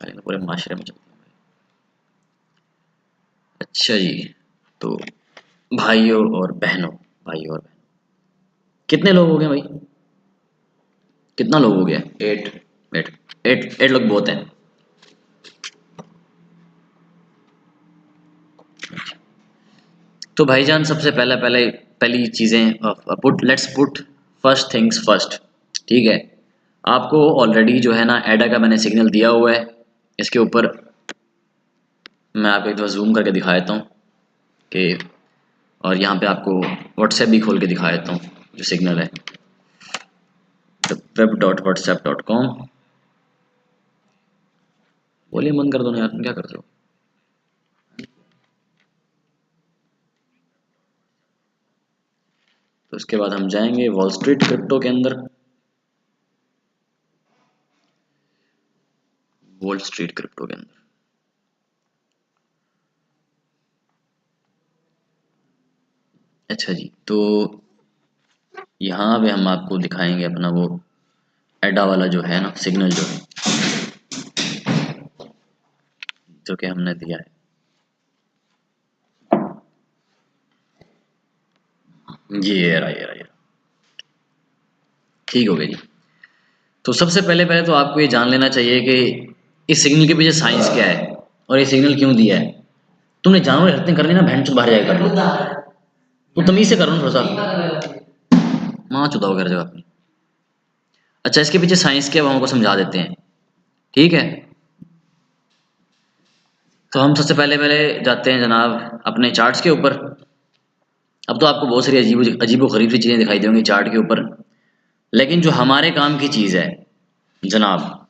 गालियाँ तो पूरे माशरे में चलती हैं। अच्छा जी, तो भाइयों और बहनों, कितने लोग हो गए भाई? कितना लोग हो गया? एट। एट। एट एट लोग बहुत हैं। तो भाईजान सबसे पहली चीज़ें put let's put first things first. ठीक है, आपको ऑलरेडी जो है ना एडा का मैंने सिग्नल दिया हुआ है। इसके ऊपर मैं आपको एक दफ़ा जूम करके दिखा देता हूँ कि, और यहाँ पे आपको व्हाट्सएप भी खोल के दिखा देता हूँ जो सिग्नल है, web.whatsapp.com। वॉल्यूम बंद कर दो ना यार, तुम क्या करते हो? तो उसके बाद हम जाएंगे वॉल स्ट्रीट क्रिप्टो के अंदर। वॉल स्ट्रीट क्रिप्टो के अंदर अच्छा जी, तो यहाँ पे हम आपको दिखाएंगे अपना वो एडा वाला जो है ना सिग्नल जो है, जो कि हमने दिया है। ये रहा। ठीक हो गया जी। तो सबसे पहले तो आपको ये जान लेना चाहिए कि इस सिग्नल के पीछे साइंस क्या है और ये सिग्नल क्यों दिया है। तुमने जानवर हरकतें कर ली ना, बहन चुद बाहर जाएगा कर लो। तो तमीज से करो ना थोड़ा सा, माँ चुदाओ घर जगह अपनी। अच्छा, इसके पीछे साइंस क्या है वो हमको समझा देते हैं। ठीक है, तो हम सबसे पहले जाते हैं जनाब अपने चार्ट्स के ऊपर। अब तो आपको बहुत सारी अजीबो गरीब सी चीज़ें दिखाई देंगी चार्ट के ऊपर, लेकिन जो हमारे काम की चीज़ है जनाब,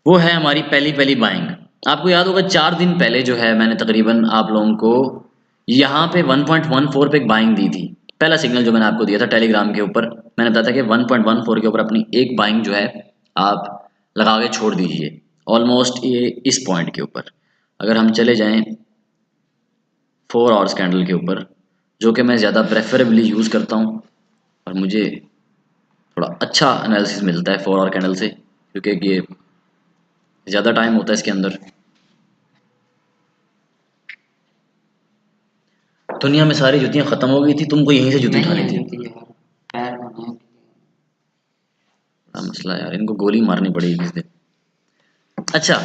वो है हमारी पहली पहली बाइंग। आपको याद होगा 4 दिन पहले जो है मैंने तकरीबन आप लोगों को यहाँ पे 1.14 पे एक बाइंग दी थी। पहला सिग्नल जो मैंने आपको दिया था टेलीग्राम के ऊपर, मैंने बताया था कि 1.14 के ऊपर अपनी एक बाइंग जो है आप लगा के छोड़ दीजिए, ऑलमोस्ट ये इस पॉइंट के ऊपर। अगर हम चले जाएं 4 आवर्स कैंडल के ऊपर, जो कि मैं ज़्यादा प्रेफरेबली यूज़ करता हूँ और मुझे थोड़ा अच्छा एनालिसिस मिलता है 4 आवर कैंडल से, क्योंकि ये ज़्यादा टाइम होता है इसके अंदर। दुनिया में सारी जुतियाँ ख़त्म हो गई थी, तुमको यहीं से जूती उठानी थी। बड़ा मसला है यार, इनको गोली मारनी पड़ेगी किस दिन। अच्छा,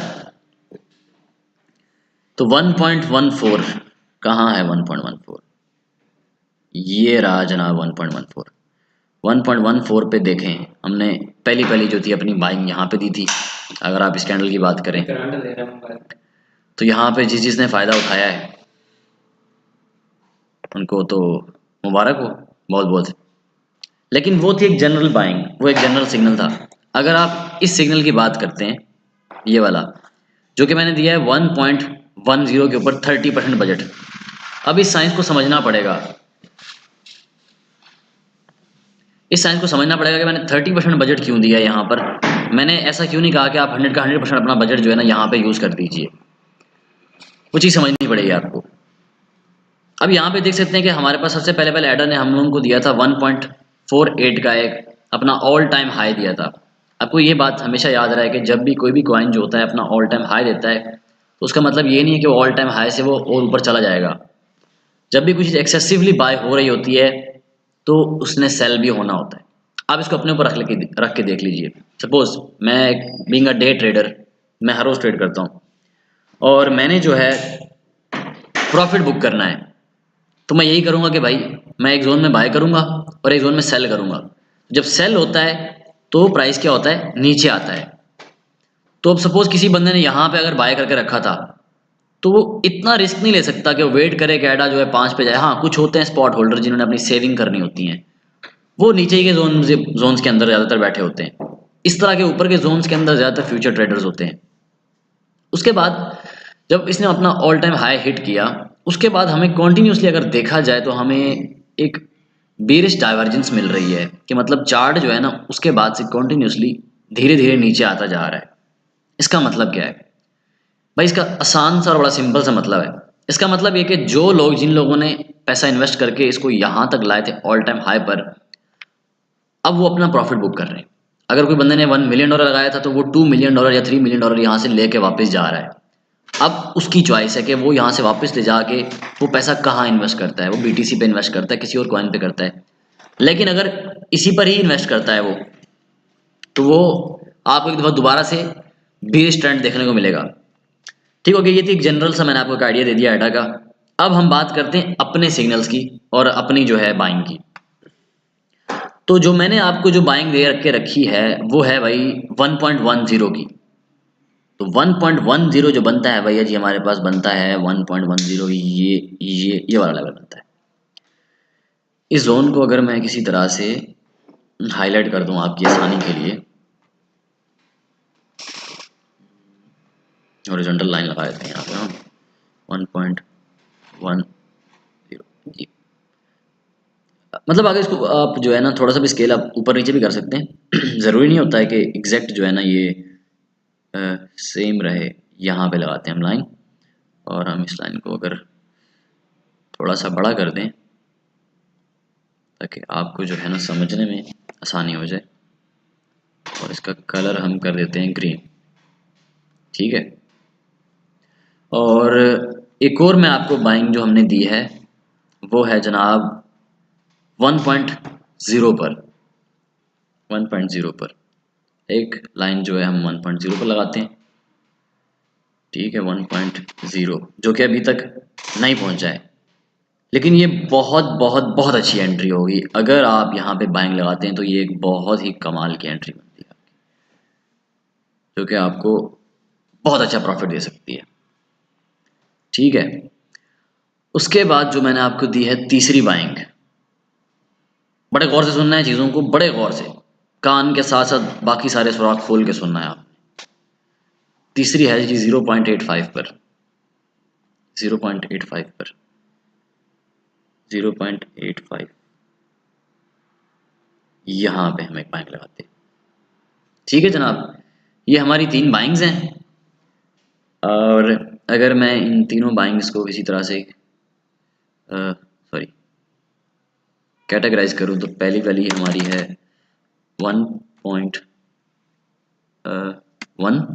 तो 1.14 कहाँ है? 1.14 ये रहा जनाब। 1.14 1.14 पे देखें, हमने पहली पहली जो थी अपनी बाइंग यहाँ पे दी थी। अगर आप इस कैंडल की बात करें तो यहाँ पे जिसने फ़ायदा उठाया है उनको तो मुबारक हो बहुत बहुत। लेकिन वो थी एक जनरल बाइंग, वो एक जनरल सिग्नल था। अगर आप इस सिग्नल की बात करते हैं, ये वाला जो कि मैंने दिया है 1.10 के ऊपर 30% बजट। अब इस साइंस को समझना पड़ेगा, इस साइंस को समझना पड़ेगा कि मैंने 30% बजट क्यों दिया है यहाँ पर। मैंने ऐसा क्यों नहीं कहा कि आप 100 का 100% अपना बजट जो है ना यहाँ पे यूज़ कर दीजिए। वो चीज़ समझनी पड़ेगी आपको। अब यहाँ पे देख सकते हैं कि हमारे पास सबसे पहले एडा ने हम लोगों को दिया था 1.48 का एक अपना ऑल टाइम हाई दिया था। आपको ये बात हमेशा याद रहे कि जब भी कोई भी कॉइन जो होता है अपना ऑल टाइम हाई देता है, तो उसका मतलब ये नहीं है कि वो ऑल टाइम हाई से वो और ऊपर चला जाएगा। जब भी कुछ एक्सेसिवली बाय हो रही होती है तो उसने सेल भी होना होता है। आप इसको अपने ऊपर रख के देख लीजिए। सपोज मैं बीइंग अ डे ट्रेडर, मैं हर रोज़ ट्रेड करता हूँ और मैंने जो है प्रॉफिट बुक करना है, तो मैं यही करूँगा कि भाई मैं एक जोन में बाय करूँगा और एक जोन में सेल करूँगा। जब सेल होता है तो प्राइस क्या होता है? नीचे आता है। तो अब सपोज किसी बंदे ने यहाँ पे अगर बाय करके रखा था, तो वो इतना रिस्क नहीं ले सकता कि वो वेट करे कि एडा जो है 5 पे जाए। हाँ, कुछ होते हैं स्पॉट होल्डर जिन्होंने अपनी सेविंग करनी होती है, वो नीचे के जोन्स के अंदर ज़्यादातर बैठे होते हैं। इस तरह के ऊपर के जोन्स के अंदर ज़्यादातर फ्यूचर ट्रेडर्स होते हैं। उसके बाद जब इसने अपना ऑल टाइम हाई हिट किया, उसके बाद हमें कॉन्टीन्यूसली अगर देखा जाए तो हमें एक बेरिश डाइवर्जेंस मिल रही है कि मतलब चार्ट जो है ना उसके बाद से कॉन्टीन्यूसली धीरे धीरे नीचे आता जा रहा है। इसका मतलब क्या है भाई? इसका आसान सा और बड़ा सिंपल सा मतलब है। इसका मतलब ये कि जो लोग, जिन लोगों ने पैसा इन्वेस्ट करके इसको यहाँ तक लाए थे ऑल टाइम हाई पर, अब वो अपना प्रॉफिट बुक कर रहे हैं। अगर कोई बंदे ने $1 मिलियन लगाया था तो वो $2 मिलियन या $3 मिलियन यहाँ से लेके वापस जा रहा है। अब उसकी चॉइस है कि वो यहाँ से वापस ले जाके वो पैसा कहाँ इन्वेस्ट करता है। वो BTC पे इन्वेस्ट करता है, किसी और कॉइन पे करता है। लेकिन अगर इसी पर ही इन्वेस्ट करता है वो, तो वो आपको एक दफ़ा दोबारा से बेयरिश ट्रेंड देखने को मिलेगा। ठीक हो गया, ये थी एक जनरल सा मैंने आपको एक आइडिया दे दिया आइडा का। अब हम बात करते हैं अपने सिग्नल्स की और अपनी जो है बाइंग की। तो जो मैंने आपको जो बाइंग दे रख के रखी है वो है भाई 1.10 की। तो 1.10 जो बनता है भैया जी हमारे पास बनता है 1.10, ये वाला लेवल बनता है। इस जोन को अगर मैं किसी तरह से हाईलाइट कर दूं आपकी आसानी के लिए, हॉरिजॉन्टल लाइन लगा देते हैं यहाँ पे हम 1.10 जी। मतलब आगे इसको आप जो है ना थोड़ा सा भी स्केल आप ऊपर नीचे भी कर सकते हैं। ज़रूरी नहीं होता है कि एग्जैक्ट जो है ना ये सेम रहे। यहाँ पे लगाते हैं हम लाइन, और हम इस लाइन को अगर थोड़ा सा बड़ा कर दें ताकि आपको जो है ना समझने में आसानी हो जाए, और इसका कलर हम कर देते हैं ग्रीन। ठीक है, और एक और मैं आपको बाइंग जो हमने दी है वो है जनाब 1.0 पर। 1.0 पर एक लाइन जो है हम 1.0 पर लगाते हैं। ठीक है, 1.0 जो कि अभी तक नहीं पहुंचा है, लेकिन ये बहुत बहुत बहुत अच्छी एंट्री होगी। अगर आप यहाँ पे बाइंग लगाते हैं तो ये एक बहुत ही कमाल की एंट्री बनती है जो कि आपको बहुत अच्छा प्रॉफिट दे सकती है। ठीक है, उसके बाद जो मैंने आपको दी है तीसरी बाइंग, बड़े गौर से सुनना है चीज़ों को, बड़े गौर से, कान के साथ साथ बाकी सारे सुराख खोल के सुनना है आप। तीसरी है जी 0.85 पर। 0.85 पर 0.85 यहाँ पे हम एक बाइंग लगाते हैं। ठीक है जनाब, ये हमारी 3 बाइंग्स हैं। और अगर मैं इन तीनों बाइंग्स को किसी तरह से कैटेगराइज करूँ तो पहली वाली हमारी है 1.1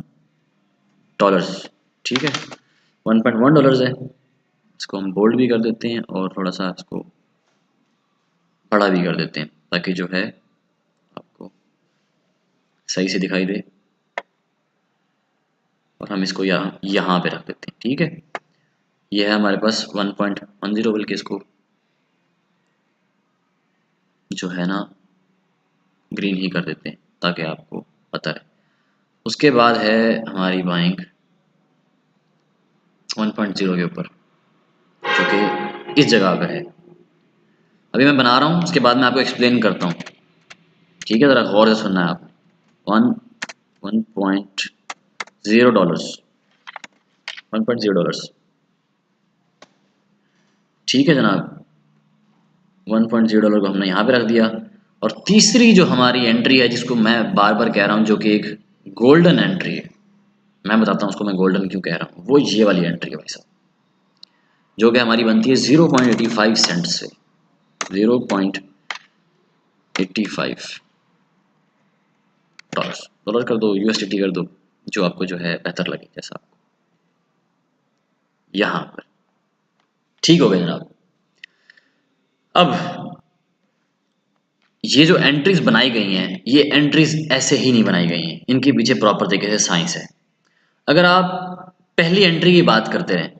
डॉलर्स। ठीक है, 1.1 डॉलर्स है। इसको हम बोल्ड भी कर देते हैं और थोड़ा सा इसको बड़ा भी कर देते हैं ताकि जो है आपको सही से दिखाई दे, और हम इसको यहाँ पे रख देते हैं। ठीक है, ये है हमारे पास 1.10, बल्कि इसको जो है ना ग्रीन ही कर देते हैं ताकि आपको पता है। उसके बाद है हमारी बाइंग 1.0 के ऊपर जो कि इस जगह पर है। अभी मैं बना रहा हूँ, उसके बाद मैं आपको एक्सप्लेन करता हूँ। ठीक है, ज़रा गौर से सुनना है आप। 1.0 डॉलर्स, 1.0 डॉलर्स। ठीक है जनाब, 1.0 डॉलर को हमने यहाँ पे रख दिया। और तीसरी जो हमारी एंट्री है जिसको मैं बार बार कह रहा हूँ, जो कि एक गोल्डन एंट्री है, मैं बताता हूँ उसको मैं गोल्डन क्यों कह रहा हूँ। वो ये वाली एंट्री है भाई साहब, जो कि हमारी बनती है 0.85 सेंट से। 0.85 डॉलर कर दो, USDT कर दो, जो आपको जो है बेहतर लगे, जैसा आपको यहाँ पर। ठीक हो गया जनाब। अब ये जो एंट्रीज बनाई गई हैं, ये एंट्रीज ऐसे ही नहीं बनाई गई हैं, इनके पीछे प्रॉपर तरीके से साइंस है। अगर आप पहली एंट्री की बात करते रहें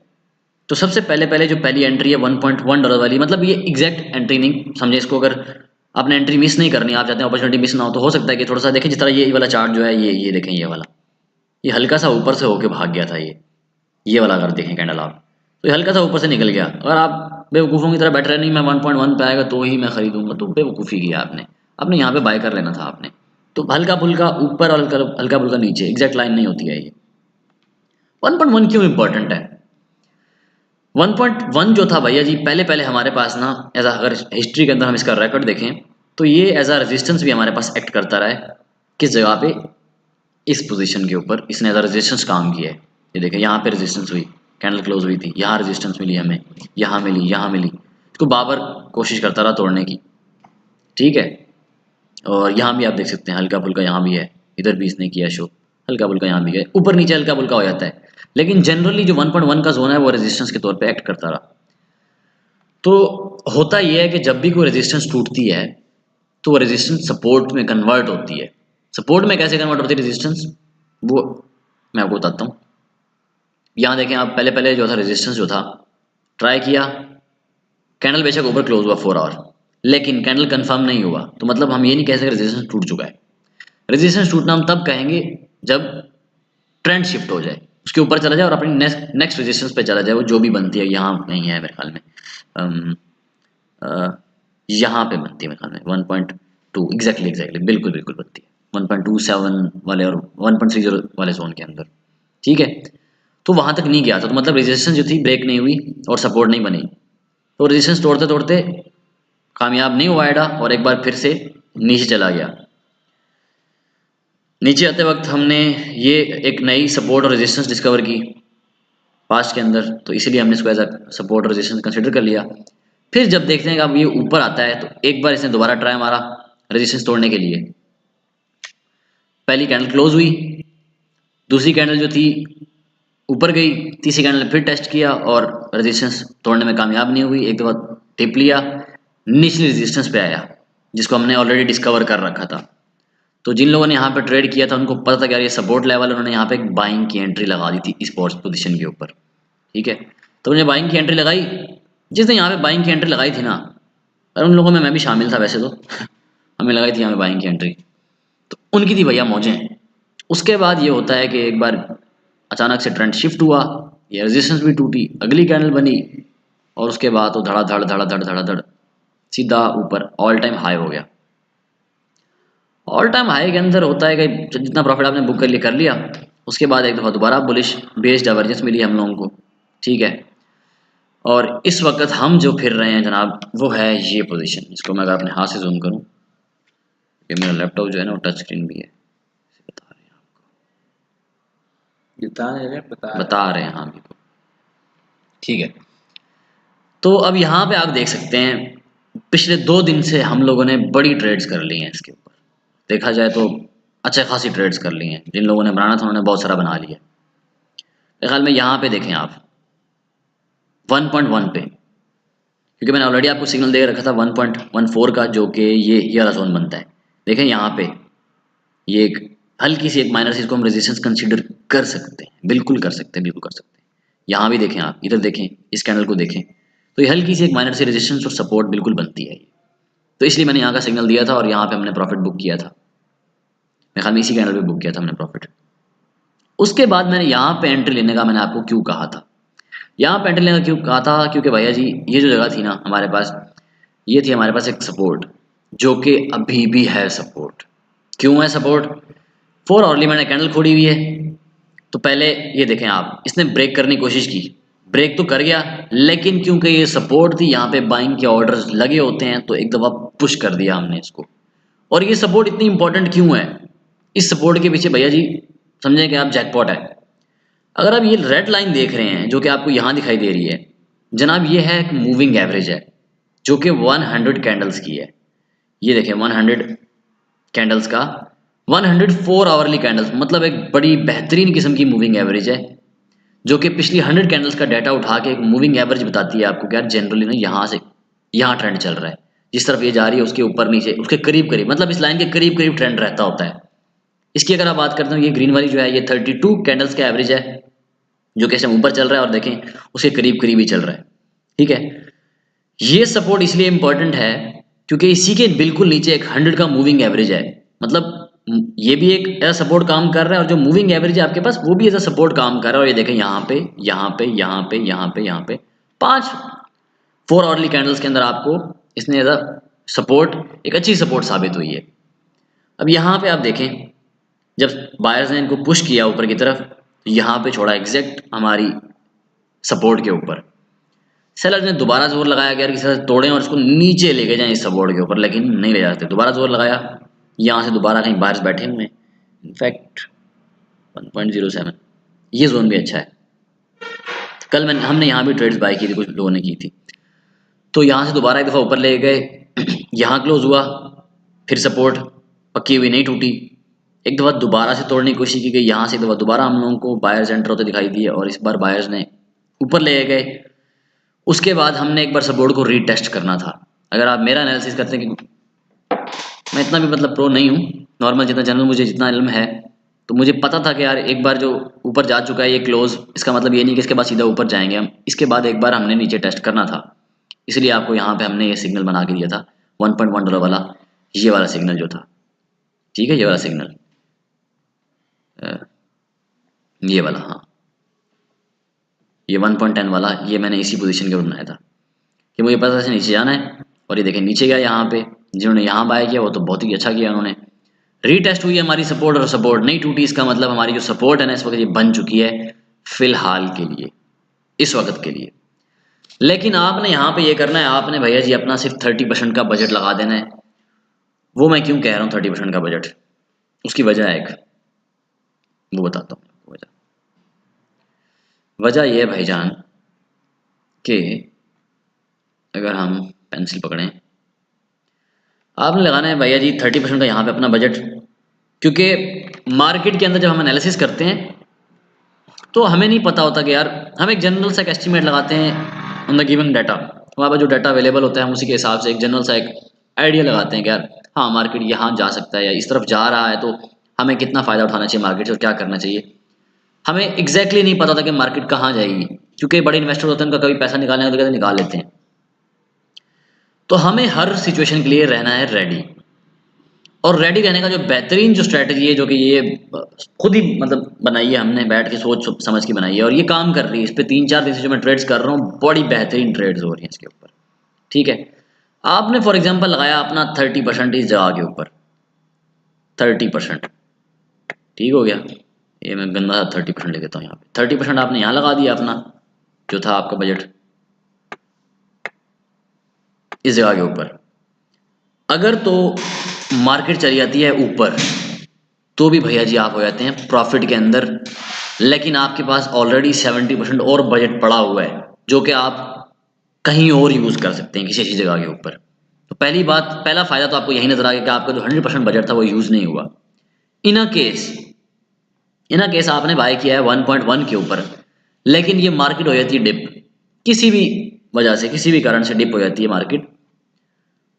तो सबसे पहले जो पहली एंट्री है 1.1 डॉलर वाली, मतलब ये एग्जैक्ट एंट्री नहीं समझे इसको। अगर आपने एंट्री मिस नहीं करनी, आप चाहते हैं अपॉर्चुनिटी मिस ना हो, तो हो सकता है कि थोड़ा सा देखें, जिस तरह ये वाला चार्ट जो है, ये देखें, ये वाला, ये हल्का सा ऊपर से होके भाग गया था। ये वाला अगर देखें कैंडल आप, तो ये हल्का सा ऊपर से निकल गया। अगर आप बेवकूफ़ों की तरह बैठ रहे, नहीं मैं 1.1 पे आएगा तो ही मैं खरीदूंगा, तो बेवकूफ़ी की आपने यहाँ पे बाय कर लेना था आपने। तो हल्का फुल्का ऊपर और हल्का फुल्का नीचे, एग्जैक्ट लाइन नहीं होती है ये। 1.1 क्यों इंपॉर्टेंट है? 1.1 जो था भैया जी, पहले हमारे पास ना एज अगर हिस्ट्री के अंदर हम इसका रिकॉर्ड देखें तो ये एज अ रेजिस्टेंस भी हमारे पास एक्ट करता रहा है। किस जगह पे? इस पोजीशन के ऊपर इसने एज अ रेजिस्टेंस काम किया है। ये देखें, यहाँ पे रेजिस्टेंस हुई, कैंडल क्लोज हुई थी, यहाँ रेजिस्टेंस मिली हमें, यहाँ मिली, यहाँ मिली। इसको बाबर कोशिश करता रहा तोड़ने की। ठीक है, और यहाँ भी आप देख सकते हैं हल्का फुल्का, यहाँ भी है, इधर भी इसने किया शो, हल्का फुल्का यहाँ भी है, ऊपर नीचे हल्का फुल्का हो जाता है, लेकिन जनरली जो 1.1 का जोन है वो रेजिस्टेंस के तौर पे एक्ट करता रहा। तो होता यह है कि जब भी कोई रेजिस्टेंस टूटती है तो वो रेजिस्टेंस सपोर्ट में कन्वर्ट होती है। सपोर्ट में कैसे कन्वर्ट होती है रेजिस्टेंस, वो मैं आपको बताता हूँ। यहाँ देखें आप, पहले पहले जो था रेजिस्टेंस जो था, ट्राई किया, कैंडल बेशक ऊपर क्लोज हुआ 4 आवर, लेकिन कैंडल कंफर्म नहीं हुआ, तो मतलब हम ये नहीं कह सकते रेजिस्टेंस टूट चुका है। रेजिस्टेंस टूटना हम तब कहेंगे जब ट्रेंड शिफ्ट हो जाए, उसके ऊपर चला जाए और अपनी नेक्स्ट रेजिस्टेंस पे चला जाए, वो जो भी बनती है, यहाँ नहीं है मेरे ख्याल में, यहाँ पे बनती है मेरे ख्याल में 1.2, एग्जैक्टली बिल्कुल बिल्कुल बनती है 1.27 वाले और 1.30 वाले जोन के अंदर, ठीक है। तो वहाँ तक नहीं गया था, तो मतलब रेजिस्टेंस जो थी ब्रेक नहीं हुई और सपोर्ट नहीं बनी, तो रेजिस्टेंस तोड़ते तोड़ते कामयाब नहीं हुआ एडा और एक बार फिर से नीचे चला गया। नीचे आते वक्त हमने ये एक नई सपोर्ट और रेजिस्टेंस डिस्कवर की पास्ट के अंदर, तो इसीलिए हमने इसको एज अ सपोर्ट और रेजिस्टेंस कंसिडर कर लिया। फिर जब देखते हैं कि अब ये ऊपर आता है, तो एक बार इसने दोबारा ट्राई मारा रेजिस्टेंस तोड़ने के लिए। पहली कैंडल क्लोज हुई, दूसरी कैंडल जो थी ऊपर गई, तीसरी कैंडल फिर टेस्ट किया और रेजिस्टेंस तोड़ने में कामयाब नहीं हुई, एक दफा टिप लिया, निचली रेजिस्टेंस पे आया जिसको हमने ऑलरेडी डिस्कवर कर रखा था। तो जिन लोगों ने यहाँ पे ट्रेड किया था उनको पता था कि यार ये सपोर्ट लेवल, उन्होंने यहाँ पे एक बाइंग की एंट्री लगा दी थी इस पोजीशन के ऊपर, ठीक है। तो उन्होंने बाइंग की एंट्री लगाई, जिसने यहाँ पे बाइंग की एंट्री लगाई थी ना, और उन लोगों में मैं भी शामिल था वैसे तो हमें लगाई थी यहाँ पे बाइंग की एंट्री, तो उनकी थी भैया मौजें। उसके बाद ये होता है कि एक बार अचानक से ट्रेंड शिफ्ट हुआ, ये रेजिस्टेंस भी टूटी, अगली कैंडल बनी और उसके बाद तो धड़ाधड़ धड़ाधड़ धड़ाधड़ सीधा ऊपर ऑल टाइम हाई हो गया। ऑल टाइम हाई के अंदर होता है कि जितना प्रॉफिट आपने बुक कर लिया, उसके बाद एक दफ़ा दोबारा बुलिश बेस डाइवर्जेंस मिली हम लोगों को, ठीक है। और इस वक्त हम जो फिर रहे हैं जनाब वो है ये पोजीशन, इसको मैं अगर अपने हाथ से जूम करूं, कि मेरा लैपटॉप जो है ना वो टच स्क्रीन भी है, बता रहे हैं आपको, बता रहे हैं हाँ बिल्कुल, ठीक है। तो अब यहाँ पे आप देख सकते हैं पिछले 2 दिन से हम लोगों ने बड़ी ट्रेड्स कर ली हैं इसके ऊपर, देखा जाए तो अच्छे खासी ट्रेड्स कर ली हैं। जिन लोगों ने बनाना था उन्होंने बहुत सारा बना लिया। मेरे ख्याल में यहाँ पे देखें आप 1.1 पे, क्योंकि मैंने ऑलरेडी आपको सिग्नल दे रखा था 1.14 का, जो कि ये वाला जोन बनता है। देखें यहाँ पे ये एक हल्की सी एक माइनर सी, इसको हम रेजिस्टेंस कंसीडर कर सकते हैं, बिल्कुल कर सकते हैं, बिल्कुल कर सकते हैं। यहाँ भी देखें आप, इधर देखें, इस कैंडल को देखें, तो ये हल्की सी एक माइनर सी रेजिस्टेंस और सपोर्ट बिल्कुल बनती है। तो इसलिए मैंने यहाँ का सिग्नल दिया था और यहाँ पे हमने प्रॉफिट बुक किया था, मेरे ख्याल में इसी कैंडल पे बुक किया था हमने प्रॉफिट। उसके बाद मैंने यहाँ पे एंट्री लेने का मैंने आपको क्यों कहा था, यहाँ पे एंट्री लेने का क्यों कहा था, क्योंकि भैया जी ये जो जगह थी ना हमारे पास, ये थी हमारे पास एक सपोर्ट जो कि अभी भी है सपोर्ट। क्यों है सपोर्ट, 4 आवरली मैंने कैंडल खोली हुई है। तो पहले ये देखें आप, इसने ब्रेक करने की कोशिश की, ब्रेक तो कर गया, लेकिन क्योंकि ये सपोर्ट थी, यहाँ पे बाइंग के ऑर्डर्स लगे होते हैं, तो एक दफ़ा पुश कर दिया हमने इसको। और ये सपोर्ट इतनी इंपॉर्टेंट क्यों है, इस सपोर्ट के पीछे भैया जी समझें कि आप जैकपॉट है। अगर आप ये रेड लाइन देख रहे हैं जो कि आपको यहाँ दिखाई दे रही है जनाब, ये है एक मूविंग एवरेज है जो कि 100 कैंडल्स की है। ये देखें 100 कैंडल्स का 104 आवरली कैंडल्स, मतलब एक बड़ी बेहतरीन किस्म की मूविंग एवरेज है, जो कि पिछली 100 कैंडल्स का डाटा उठा के एक मूविंग एवरेज बताती है आपको कि यार जनरली ना यहाँ से यहाँ ट्रेंड चल रहा है, जिस तरफ ये जा रही है उसके ऊपर नीचे उसके करीब करीब, मतलब इस लाइन के करीब करीब ट्रेंड रहता होता है। इसकी अगर आप बात करते हो, ये ग्रीन वाली जो है ये 32 कैंडल्स का एवरेज है जो कि ऊपर चल रहा है, और देखें उसके करीब करीब ही चल रहा है, ठीक है। ये सपोर्ट इसलिए इंपॉर्टेंट है क्योंकि इसी के बिल्कुल नीचे एक 100 का मूविंग एवरेज है, मतलब ये भी एक ऐसा सपोर्ट काम कर रहा है, और जो मूविंग एवरेज है आपके पास वो भी ऐसा सपोर्ट काम कर रहा है। और ये देखें यहाँ पे यहाँ पे यहाँ पे यहाँ पे यहाँ पे 4 आवरली कैंडल्स के अंदर आपको इसने एज अ सपोर्ट एक अच्छी सपोर्ट साबित हुई है। अब यहाँ पे आप देखें जब बायर्स ने इनको पुश किया ऊपर की तरफ, तो यहाँ पे छोड़ा एग्जैक्ट हमारी सपोर्ट के ऊपर, सेलर ने दोबारा जोर लगाया कि यार किसी तरह तोड़ें और इसको नीचे लेके जाएं इस सपोर्ट के ऊपर, लेकिन नहीं ले जाते। दोबारा जोर लगाया, यहाँ से दोबारा कहीं बायर्स बैठे हुए हैं, इनफैक्ट 1.07 ये जोन भी अच्छा है। कल हमने यहाँ भी ट्रेड्स बाय की थी, कुछ लोगों ने की थी, तो यहाँ से दोबारा एक दफ़ा ऊपर ले गए, यहाँ क्लोज हुआ, फिर सपोर्ट, पक्की हुई नहीं टूटी। एक दफ़ा दोबारा से तोड़ने की कोशिश की गई, यहाँ से एक दफ़ा दोबारा हम लोगों को बायर्स एंटर होते दिखाई दिए और इस बार बायर्स ने ऊपर ले गए। उसके बाद हमने एक बार सपोर्ट को रीटेस्ट करना था। अगर आप मेरा एनालिसिस करते हैं कि मैं इतना भी मतलब प्रो नहीं हूँ, नॉर्मल जितना जनरल मुझे जितना इल्म है, तो मुझे पता था कि यार एक बार जो ऊपर जा चुका है ये क्लोज, इसका मतलब ये नहीं कि इसके बाद सीधा ऊपर जाएंगे हम, इसके बाद एक बार हमने नीचे टेस्ट करना था। इसलिए आपको यहाँ पे हमने ये सिग्नल बना के दिया था $1.1 वाला, ये वाला सिग्नल जो था, ठीक है, ये वाला सिग्नल, ये वाला, हाँ ये 1.10 वाला, ये मैंने इसी पोजीशन के ऊपर बनाया था कि मुझे पता था नीचे जाना है। और ये देखें नीचे गया, यहाँ पे जिन्होंने यहाँ बाय किया वो तो बहुत ही अच्छा किया उन्होंने। रीटेस्ट हुई हमारी सपोर्ट और सपोर्ट नहीं टूटी, इसका मतलब हमारी जो सपोर्ट है ना इस वक्त ये बन चुकी है फिलहाल के लिए, इस वक्त के लिए। लेकिन आपने यहाँ पे ये करना है, आपने भैया जी अपना सिर्फ 30% का बजट लगा देना है। वो मैं क्यों कह रहा हूँ 30% का बजट, उसकी वजह है एक, वो बताता हूँ वजह। वजह यह है भाईजान कि अगर हम पेंसिल पकड़ें, आपने लगाना है भैया जी 30% का यहाँ पे अपना बजट, क्योंकि मार्केट के अंदर जब हम एनालिसिस करते हैं तो हमें नहीं पता होता कि यार, हम एक जनरल सा एक एस्टीमेट लगाते हैं ऑन द गिवन डाटा, वहाँ पर जो डाटा अवेलेबल होता है हम उसी के हिसाब से एक जनरल सा एक आइडिया लगाते हैं कि यार हाँ मार्केट यहाँ जा सकता है या इस तरफ जा रहा है, तो हमें कितना फ़ायदा उठाना चाहिए मार्केट से और क्या करना चाहिए। हमें एग्जैक्टली नहीं पता था कि मार्केट कहाँ जाएगी, क्योंकि बड़े इन्वेस्टर होते हैं उनका कभी पैसा निकालने का तो कहते हैं निकाल लेते हैं। तो हमें हर सिचुएशन के लिए रहना है रेडी, और रेडी रहने का जो बेहतरीन जो स्ट्रैटेजी है, जो कि ये खुद ही मतलब बनाई है हमने, बैठ के सोच समझ के बनाई है और ये काम कर रही है। इस पे 3-4 दिन से जो मैं ट्रेड्स कर रहा हूँ बड़ी बेहतरीन ट्रेड्स हो रही हैं इसके ऊपर, ठीक है। आपने फॉर एग्जांपल लगाया अपना 30% इस जगह के ऊपर, 30% ठीक हो गया, ये मैं गंदा 30% ले देता हूँ यहाँ पे। 30% आपने यहाँ लगा दिया अपना जो था आपका बजट इस जगह के ऊपर। अगर तो मार्केट चली जाती है ऊपर तो भी भैया जी आप हो जाते हैं प्रॉफिट के अंदर, लेकिन आपके पास ऑलरेडी 70% और बजट पड़ा हुआ है जो कि आप कहीं और यूज़ कर सकते हैं किसी ऐसी जगह के ऊपर। तो पहली बात, पहला फ़ायदा तो आपको यही नज़र आ गया कि आपका जो 100% बजट था वो यूज़ नहीं हुआ। इन अ केस आपने बाय किया है 1.1 के ऊपर, लेकिन ये मार्केट हो जाती है डिप, किसी भी वजह से किसी भी कारण से डिप हो जाती है मार्केट,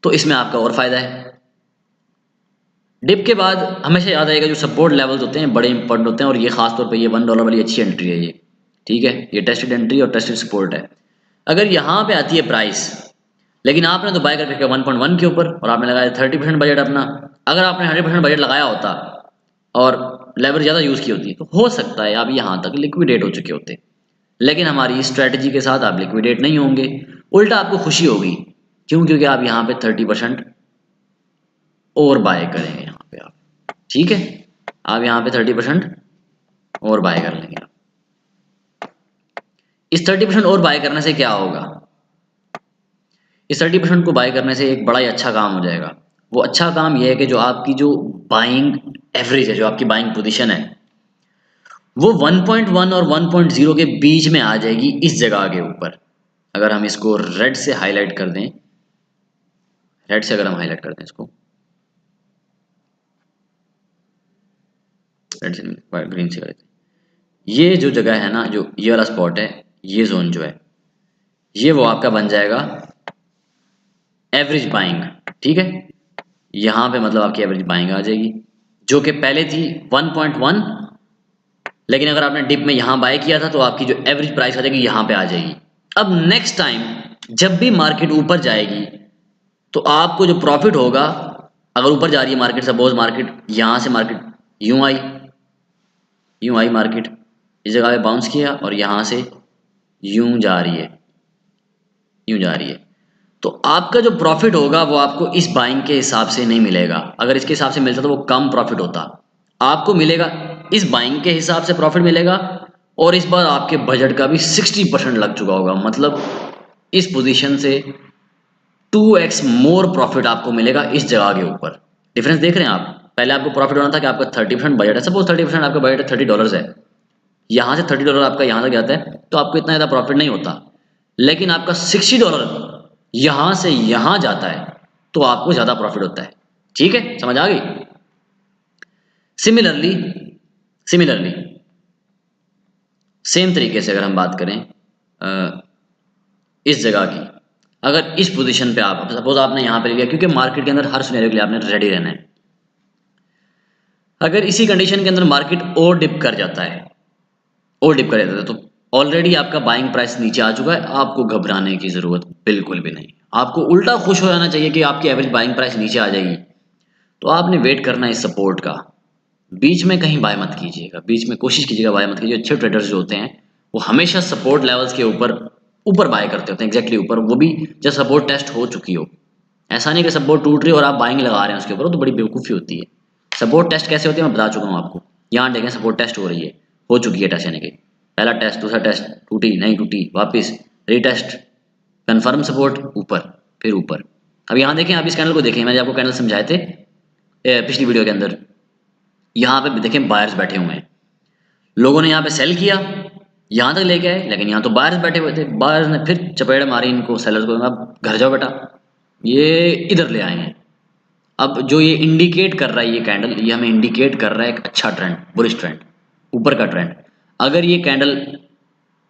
तो इसमें आपका और फ़ायदा है। डिप के बाद हमेशा याद आएगा जो सपोर्ट लेवल्स होते हैं बड़े इंपॉर्टेंट होते हैं, और ये खास तौर पे ये $1 वाली अच्छी एंट्री है ये, ठीक है, ये टेस्टेड एंट्री और टेस्टेड सपोर्ट है। अगर यहाँ पे आती है प्राइस, लेकिन आपने तो बाय करके 1.1 के ऊपर और आपने लगाया 30% बजट अपना, अगर आपने 100% बजट लगाया होता और लेवरेज ज़्यादा यूज़ की होती तो हो सकता है आप यहाँ तक लिक्विडेट हो चुके होते, लेकिन हमारी स्ट्रैटेजी के साथ आप लिक्विडेट नहीं होंगे, उल्टा आपको खुशी होगी। क्यों? क्योंकि आप यहाँ पे 30% और बाय करेंगे यहाँ पे आप, ठीक है, आप यहाँ पे 30% और बाय कर लेंगे आप। इस 30% और बाय करने से क्या होगा, इस 30% को बाय करने से एक बड़ा ही अच्छा काम हो जाएगा। वो अच्छा काम यह है कि जो आपकी जो बाइंग एवरेज है, जो आपकी बाइंग पोजीशन है, वो 1.1 और 1.0 के बीच में आ जाएगी इस जगह के ऊपर। अगर हम इसको रेड से हाईलाइट कर दें, रेड से अगर हम हाईलाइट कर दें इसको, रेड से ग्रीन से कर देते, ये जो जगह है ना, जो ये वाला स्पॉट है, ये जोन जो है, ये वो आपका बन जाएगा एवरेज बाइंग, ठीक है। यहाँ पे मतलब आपकी एवरेज बाइंग आ जाएगी जो कि पहले थी 1.1, लेकिन अगर आपने डिप में यहाँ बाय किया था तो आपकी जो एवरेज प्राइस आ जाएगी यहाँ पे आ जाएगी। अब नेक्स्ट टाइम जब भी मार्केट ऊपर जाएगी तो आपको जो प्रॉफिट होगा, अगर ऊपर जा रही है मार्केट, सपोज मार्केट यहाँ से मार्केट यूँ आई मार्केट, इस जगह पे बाउंस किया और यहाँ से यूँ जा रही है, तो आपका जो प्रॉफिट होगा वो आपको इस बाइंग के हिसाब से नहीं मिलेगा। अगर इसके हिसाब से मिलता तो वो कम प्रॉफिट होता, आपको मिलेगा इस बाइंग के हिसाब से प्रॉफिट मिलेगा, और इस बार आपके बजट का भी 60% लग चुका होगा, मतलब इस पोजीशन से 2x मोर प्रॉफिट आपको मिलेगा इस जगह के ऊपर। डिफरेंस देख रहे हैं आप? पहले आपको प्रॉफिट होना था कि आपका 30% बजट है, सपोज 30% आपका बजट है $30 है, यहाँ से $30 आपका यहाँ तक जाता है तो आपको इतना ज़्यादा प्रॉफिट नहीं होता, लेकिन आपका $60 यहाँ से यहाँ जाता है तो आपको ज़्यादा प्रॉफिट होता है। ठीक है, समझ आ गई? सिमिलरली सिमिलरली सेम तरीके से अगर हम बात करें इस जगह की, अगर इस पोजीशन पे आप सपोज आपने यहाँ पे लिया, क्योंकि मार्केट के अंदर हर सिनेरियो के लिए आपने रेडी रहना है। अगर इसी कंडीशन के अंदर मार्केट और डिप कर जाता है, और डिप कर जाता है, तो ऑलरेडी आपका बाइंग प्राइस नीचे आ चुका है, आपको घबराने की जरूरत बिल्कुल भी नहीं। आपको उल्टा खुश हो जाना चाहिए कि आपकी एवरेज बाइंग प्राइस नीचे आ जाएगी। तो आपने वेट करना है इस सपोर्ट का। बीच में कहीं बाय मत कीजिएगा, बीच में कोशिश कीजिएगा बाय मत कीजिए। अच्छे ट्रेडर्स जो होते हैं वो हमेशा सपोर्ट लेवल्स के ऊपर ऊपर बाय करते होते हैं, एग्जैक्टली ऊपर, वो भी जब सपोर्ट टेस्ट हो चुकी हो। ऐसा नहीं कि सपोर्ट टूट रही है और आप बाइंग लगा रहे हैं उसके ऊपर, वो तो बड़ी बेवकूफ़ी होती है। सपोर्ट टेस्ट कैसे होती है मैं बता चुका हूँ आपको। यहाँ देखें सपोर्ट टेस्ट हो रही है, हो चुकी है टेस्ट, यानी कि पहला टेस्ट, दूसरा टेस्ट, टूटी नहीं टूटी, वापस रीटेस्ट, कन्फर्म सपोर्ट, ऊपर, फिर ऊपर। अब यहाँ देखें, आप इस कैंडल को देखें, मैंने आपको कैंडल समझाए थे पिछली वीडियो के अंदर। यहाँ पे देखें बायर्स बैठे हुए हैं, लोगों ने यहाँ पे सेल किया, यहाँ तक लेके आए, लेकिन यहाँ तो बायर्स बैठे हुए थे। बायर्स ने फिर चपेड़ मारी इनको, सेलर्स को, अब घर जाओ बेटा, ये इधर ले आए हैं। अब जो ये इंडिकेट कर रहा है, ये कैंडल, ये हमें इंडिकेट कर रहा है एक अच्छा ट्रेंड, बुलिश ट्रेंड, ऊपर का ट्रेंड। अगर ये कैंडल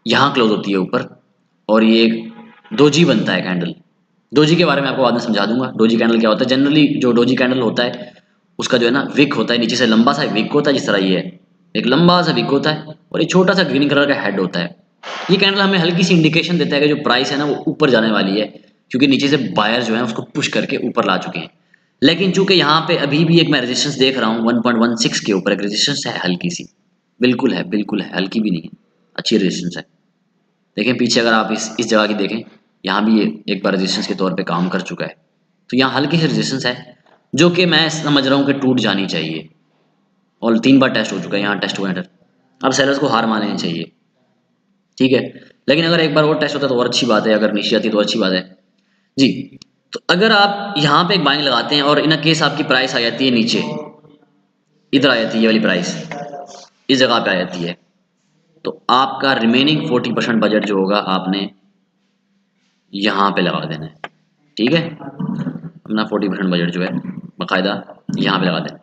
यहाँ क्लोज होती है ऊपर और ये एक डोजी बनता है कैंडल, डोजी के बारे में आपको बाद में समझा दूंगा। डोजी कैंडल क्या होता है, जनरली जो डोजी कैंडल होता है उसका जो है ना विक होता है, नीचे से लंबा सा विक होता है, जिस तरह ये है, एक लंबा सा विक होता है और एक छोटा सा ग्रीन कलर का हेड होता है। ये कैंडल हमें हल्की सी इंडिकेशन देता है कि जो प्राइस है ना वो ऊपर जाने वाली है, क्योंकि नीचे से बायर जो है उसको पुश करके ऊपर ला चुके हैं। लेकिन चूंकि यहाँ पे अभी भी एक मैं रेजिस्टेंस देख रहा हूँ 1.16 के ऊपर, एक रेजिस्टेंस है हल्की सी, बिल्कुल है, बिल्कुल है, हल्की भी नहीं है, अच्छी रेजिस्टेंस है। देखें पीछे अगर आप इस जगह की देखें, यहाँ भी ये एक बार रेजिस्टेंस के तौर पे काम कर चुका है। तो यहाँ हल्की सी रेजिस्टेंस है जो कि मैं समझ रहा हूँ कि टूट जानी चाहिए, और 3 बार टेस्ट हो चुका है, यहाँ टेस्ट हुआ है। अब सेलर्स को हार मान लेनी चाहिए, ठीक है। लेकिन अगर एक बार और टेस्ट होता है तो और अच्छी बात है, अगर नीचे आती तो अच्छी बात है जी। तो अगर आप यहाँ पे एक बाइंग लगाते हैं और इन केस आपकी प्राइस आ जाती है नीचे, इधर आ जाती है ये वाली प्राइस, इस जगह पे आ जाती है, तो आपका रिमेनिंग 40% बजट जो होगा आपने यहाँ पे लगा देना है, ठीक है। अपना 40% बजट जो है बाकायदा यहाँ पे लगा देना।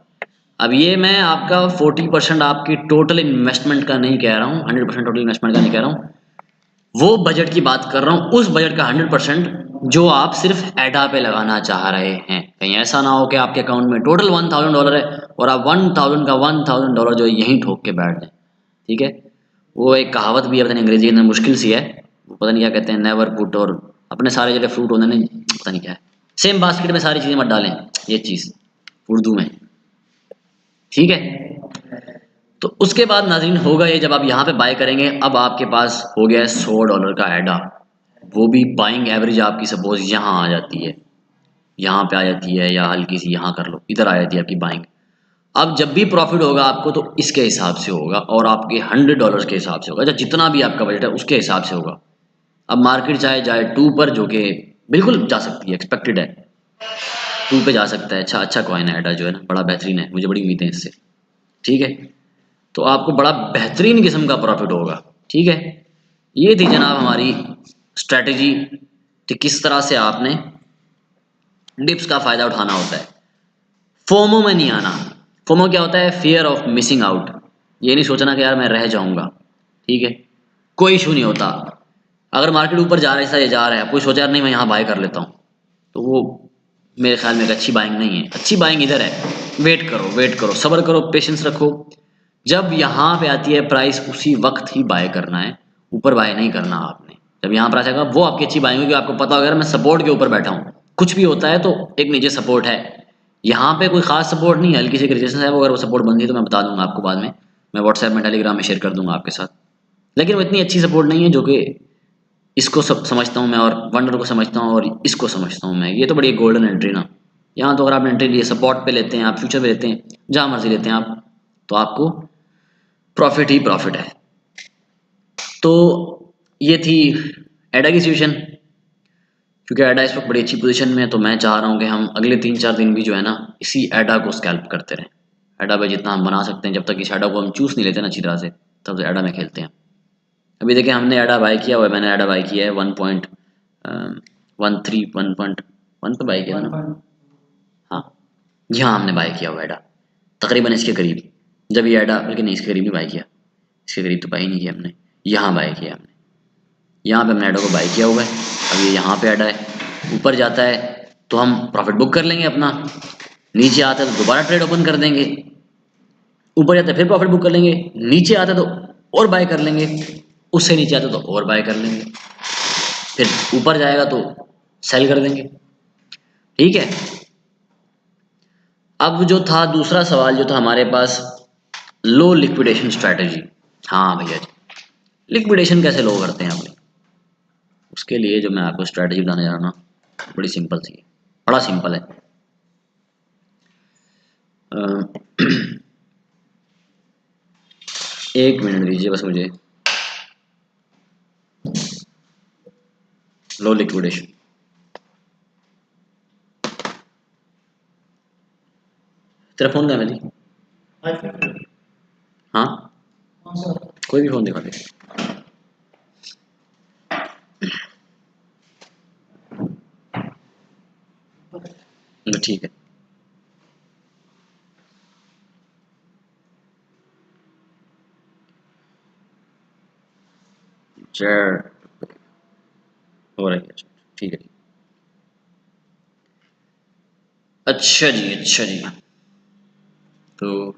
अब ये मैं आपका 40% आपकी टोटल इन्वेस्टमेंट का नहीं कह रहा हूँ, 100% टोटल इन्वेस्टमेंट का नहीं कह रहा हूँ, वो बजट की बात कर रहा हूँ, उस बजट का 100% जो आप सिर्फ एडा पे लगाना चाह रहे हैं। कहीं ऐसा ना हो कि आपके अकाउंट में टोटल $1000 है और आप 1000 का $1000 जो है यहीं ठोक के बैठ जाए, ठीक है। वो एक कहावत भी है, पता नहीं अंग्रेजी के अंदर मुश्किल सी है, वो पता नहीं क्या कहते हैं, नेवर पुट, और अपने सारे जो फ्रूट होने ने पता नहीं क्या है, सेम बास्केट में सारी चीज़ें मत डालें, ये चीज़ उर्दू में, ठीक है। तो उसके बाद नाज़रीन होगा ये, जब आप यहाँ पे बाय करेंगे, अब आपके पास हो गया है $100 का एडा, वो भी बाइंग एवरेज आपकी सपोज यहाँ आ जाती है, यहाँ पे आ जाती है, या हल्की सी यहाँ कर लो, इधर आ जाती है आपकी बाइंग। अब जब भी प्रॉफिट होगा आपको तो इसके हिसाब से होगा, और आपके $100 के हिसाब से होगा, या जितना भी आपका बजट है उसके हिसाब से होगा। अब मार्केट चाहे जाए 2 पर, जो कि बिल्कुल जा सकती है, एक्सपेक्टेड है 2 पे जा सकता है। अच्छा अच्छा कॉइन है एडा जो है ना, बड़ा बेहतरीन है, मुझे बड़ी उम्मीद है इससे, ठीक है। तो आपको बड़ा बेहतरीन किस्म का प्रॉफिट होगा, ठीक है। ये थी जनाब हमारी स्ट्रेटजी कि किस तरह से आपने डिप्स का फ़ायदा उठाना होता है। फोमो में नहीं आना। फोमो क्या होता है, फियर ऑफ मिसिंग आउट। ये नहीं सोचना कि यार मैं रह जाऊंगा, ठीक है, कोई इशू नहीं होता। अगर मार्केट ऊपर जा रहा है, ऐसा ये जा रहा है, कोई सोचा यार नहीं मैं यहाँ बाय कर लेता हूँ, तो वो मेरे ख्याल में एक अच्छी बाइंग नहीं है। अच्छी बाइंग इधर है, वेट करो, वेट करो, सब्र करो, पेशेंस रखो। जब यहाँ पे आती है प्राइस उसी वक्त ही बाय करना है, ऊपर बाय नहीं करना आपने। जब यहाँ प्राइस आएगा वो आपकी अच्छी बाइंग होगी, आपको पता होगा मैं सपोर्ट के ऊपर बैठा हूँ, कुछ भी होता है तो एक नीचे सपोर्ट है, यहाँ पे कोई खास सपोर्ट नहीं है, हल्की सी रेजिस्टेंस है, वो अगर वो सपोर्ट बनती है तो मैं बता दूंगा आपको बाद में, मैं व्हाट्सएप में टेलीग्राम में शेयर कर दूंगा आपके साथ। लेकिन वो इतनी अच्छी सपोर्ट नहीं है जो कि इसको सब समझता हूँ मैं, और वंडर को समझता हूँ, और इसको समझता हूँ मैं। ये तो बड़ी गोल्डन एंट्री ना, यहाँ तो अगर आप एंट्री लिए सपोर्ट पे लेते हैं, आप फ्यूचर पे लेते हैं, जहाँ मर्जी लेते हैं आप, तो आपको प्रॉफिट ही प्रॉफिट है। तो ये थी एडा की सिचुएशन। क्योंकि एडा इस वक्त बड़ी अच्छी पोजीशन में है, तो मैं चाह रहा हूँ कि हम अगले 3-4 दिन भी जो है ना इसी एडा को स्कैल्प करते रहें। एडा पे जितना हम बना सकते हैं, जब तक इस एडा को हम चूस नहीं लेते ना अच्छी तरह से, तब से एडा में खेलते हैं। अभी देखिए हमने एडा बाय किया हुआ है, मैंने एडा बाय किया है 1.13 1.1 पे बाय किया था ना, हाँ यहाँ हमने बाय किया हुआ एडा, तकरीबन इसके करीब, जब ये एडा, बल्कि नहीं इसके करीब नहीं बाई किया, इसके करीब तो बाई नहीं किया हमने, यहाँ बाई किया हमने, यहाँ पे हमने एडा को बाई किया हुआ है। अब ये यहाँ पे एडा है, ऊपर जाता है तो हम प्रॉफिट बुक कर लेंगे अपना, नीचे आता है तो दोबारा ट्रेड ओपन कर देंगे, ऊपर जाता है फिर प्रॉफिट बुक कर लेंगे, नीचे आता है तो और बाय कर लेंगे, उससे नीचे आता है तो और बाय कर लेंगे, फिर ऊपर जाएगा तो सेल कर देंगे। ठीक है। अब जो था दूसरा सवाल जो था हमारे पास, लो लिक्विडेशन स्ट्रैटेजी। हाँ भैया जी, लिक्विडेशन कैसे लो करते हैं अपनी, उसके लिए जो मैं आपको स्ट्रैटेजी बताने जा रहा हूँ ना, बड़ी सिंपल सी है, बड़ा सिंपल है। एक मिनट दीजिए बस मुझे। लो लिक्विडेशन, तेरा फोन क्या है मेरी? हाँ कोई भी फोन दिखा दे। ठीक है, चैट हो रही है, ठीक है। अच्छा जी, अच्छा जी, तो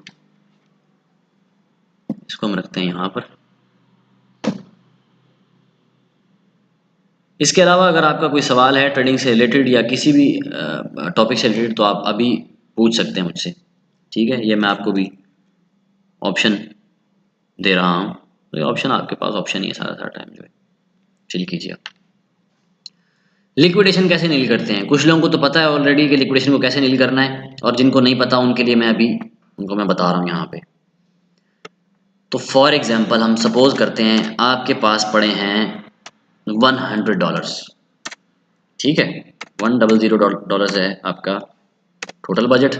इसको हम रखते हैं यहाँ पर। इसके अलावा अगर आपका कोई सवाल है ट्रेडिंग से रिलेटेड या किसी भी टॉपिक से रिलेटेड तो आप अभी पूछ सकते हैं मुझसे। ठीक है, ये मैं आपको भी ऑप्शन दे रहा हूँ, तो ये ऑप्शन आपके पास ऑप्शन ही है सारा सारा टाइम जो है, चिल कीजिए आप। लिक्विडेशन कैसे नील करते हैं, कुछ लोगों को तो पता है ऑलरेडी कि लिक्विडेशन को कैसे नील करना है, और जिनको नहीं पता उनके लिए मैं अभी उनको मैं बता रहा हूँ यहाँ पे। तो फॉर एग्जांपल हम सपोज करते हैं आपके पास पड़े हैं $100, ठीक है, $100 है आपका टोटल बजट।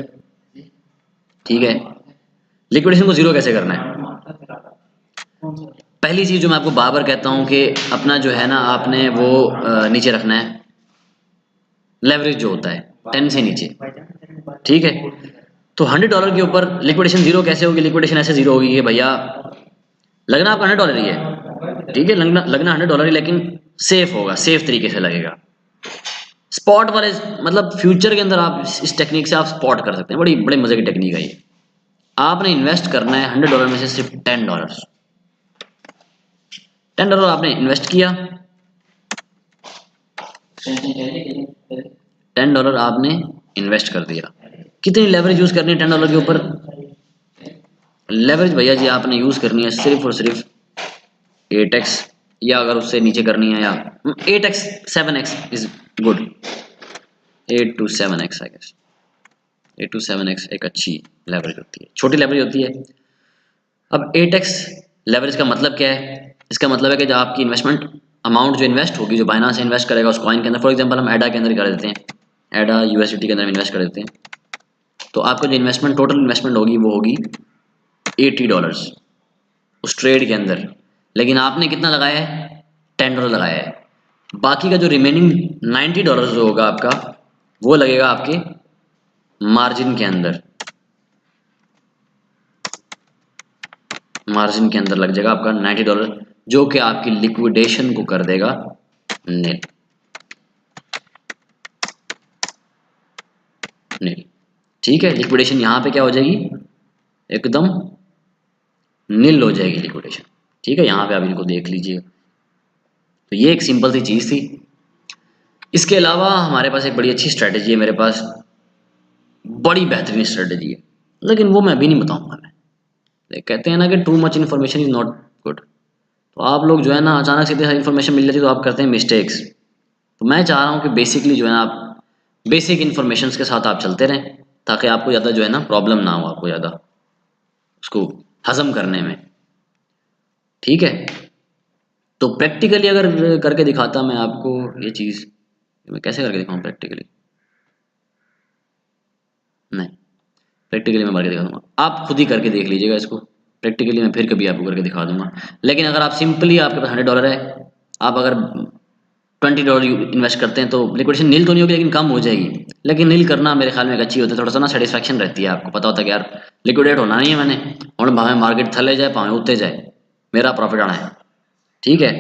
ठीक है, लिक्विडेशन को जीरो कैसे करना है? पहली चीज जो मैं आपको बार बार कहता हूं कि अपना जो है ना आपने वो नीचे रखना है, लेवरेज जो होता है 10 से नीचे। ठीक है, तो $100 के ऊपर लिक्विडेशन जीरो कैसे होगी? लिक्विडेशन ऐसे जीरो होगी कि भैया लगना आपका $100 ही है, ठीक है, लगना $100 ही, लेकिन सेफ होगा, सेफ तरीके से लगेगा। स्पॉट वाले मतलब फ्यूचर के अंदर आप इस टेक्निक से आप स्पॉट कर सकते हैं, बड़ी बड़े मजे की टेक्निक है ये। आपने इन्वेस्ट करना है $100 में से सिर्फ $10 आपने इन्वेस्ट किया, $10 आपने इन्वेस्ट कर दिया। कितनी लेवरेज यूज करनी है $10 के ऊपर? लेवरेज भैया जी आपने यूज करनी है सिर्फ और सिर्फ 8x, या अगर उससे नीचे करनी है या 8x 7x is good, 8 to 7x I guess, 8 to 7x एक अच्छी लेवरेज होती है, छोटी लेवरेज होती है। अब 8x लेवरेज का मतलब क्या है? इसका मतलब है कि जब आपकी इन्वेस्टमेंट अमाउंट जो इन्वेस्ट होगी, जो बाइनांस से इन्वेस्ट करेगा उस कॉइन के अंदर, फॉर एग्जांपल हम एडा के अंदर कर देते हैं, एडा यूएसडीटी के अंदर इन्वेस्ट कर देते हैं, तो आपका जो इन्वेस्टमेंट टोटल इन्वेस्टमेंट होगी वो होगी $80 उस ट्रेड के अंदर, लेकिन आपने कितना लगाया है? $10 लगाया है। बाकी का जो रिमेनिंग $90 जो होगा आपका, वो लगेगा आपके मार्जिन के अंदर, मार्जिन के अंदर लग जाएगा आपका $90, जो कि आपकी लिक्विडेशन को कर देगा नील। नील, ठीक है, लिक्विडेशन यहाँ पे क्या हो जाएगी? एकदम नील हो जाएगी लिक्विडेशन। ठीक है, यहाँ पे आप इनको देख लीजिए। तो ये एक सिंपल सी चीज़ थी। इसके अलावा हमारे पास एक बड़ी अच्छी स्ट्रेटेजी है, मेरे पास बड़ी बेहतरीन स्ट्रेटेजी है, लेकिन वो मैं अभी नहीं बताऊंगा। मैं कहते हैं ना कि too much information is not good, तो आप लोग जो है ना अचानक से इतनी सारी इन्फॉर्मेशन मिल जाती है तो आप करते हैं मिस्टेक्स। तो मैं चाह रहा हूँ कि बेसिकली जो है ना आप बेसिक इन्फॉर्मेशन के साथ आप चलते रहें, ताकि आपको ज़्यादा जो है ना प्रॉब्लम ना हो, आपको ज़्यादा उसको हजम करने में। ठीक है, तो प्रैक्टिकली अगर करके दिखाता मैं आपको ये चीज़, मैं कैसे करके दिखाऊँ प्रैक्टिकली? नहीं, प्रैक्टिकली मैं करके दिखा दूंगा, आप खुद ही करके देख लीजिएगा इसको। प्रैक्टिकली मैं फिर कभी आपको करके दिखा दूंगा, लेकिन अगर आप सिंपली आपके पास $100 है, आप अगर $20 इन्वेस्ट करते हैं तो लिक्विडेशन नील तो नहीं होगी लेकिन कम हो जाएगी। लेकिन नील करना मेरे ख्याल में एक अच्छी होती है, थोड़ा सा ना सेटिस्फैक्शन रहती है, आपको पता होता है कि यार लिक्विडेट होना नहीं है मैंने, और भावें मार्केट थले जाए भावें उतने जाए, मेरा प्रॉफिट आना है। ठीक है,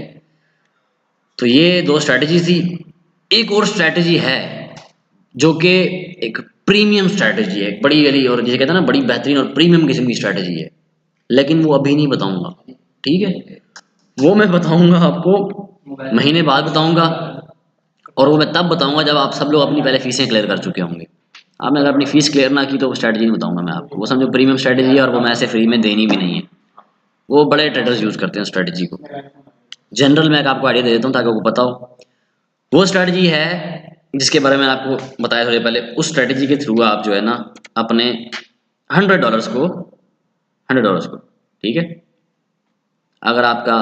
तो ये दो स्ट्रैटेजी थी। एक और स्ट्रैटेजी है जो कि एक प्रीमियम स्ट्रैटेजी है, एक बड़ी वाली, और जिसे कहते हैं ना बड़ी बेहतरीन और प्रीमियम किस्म की स्ट्रैटेजी है, लेकिन वो अभी नहीं बताऊंगा। ठीक है, वो मैं बताऊंगा आपको महीने बाद बताऊंगा, और वो मैं तब बताऊंगा जब आप सब लोग अपनी पहले फीसें क्लियर कर चुके होंगे। आपने अगर अपनी फीस क्लियर ना की तो वो स्ट्रैटेजी नहीं बताऊंगा मैं आपको, वो समझो प्रीमियम स्ट्रैटेजी है, और वो मैं ऐसे फ्री में देनी भी नहीं है, वो बड़े ट्रेडर्स यूज़ करते हैं स्ट्रैटेजी को। जनरल मैं आपको आइडिया दे देता हूँ ताकि आपको पता हो। वो स्ट्रैटेजी है जिसके बारे में आपको बताया थोड़े पहले, उस स्ट्रैटेजी के थ्रू आप जो है ना अपने $100 को ठीक है, अगर आपका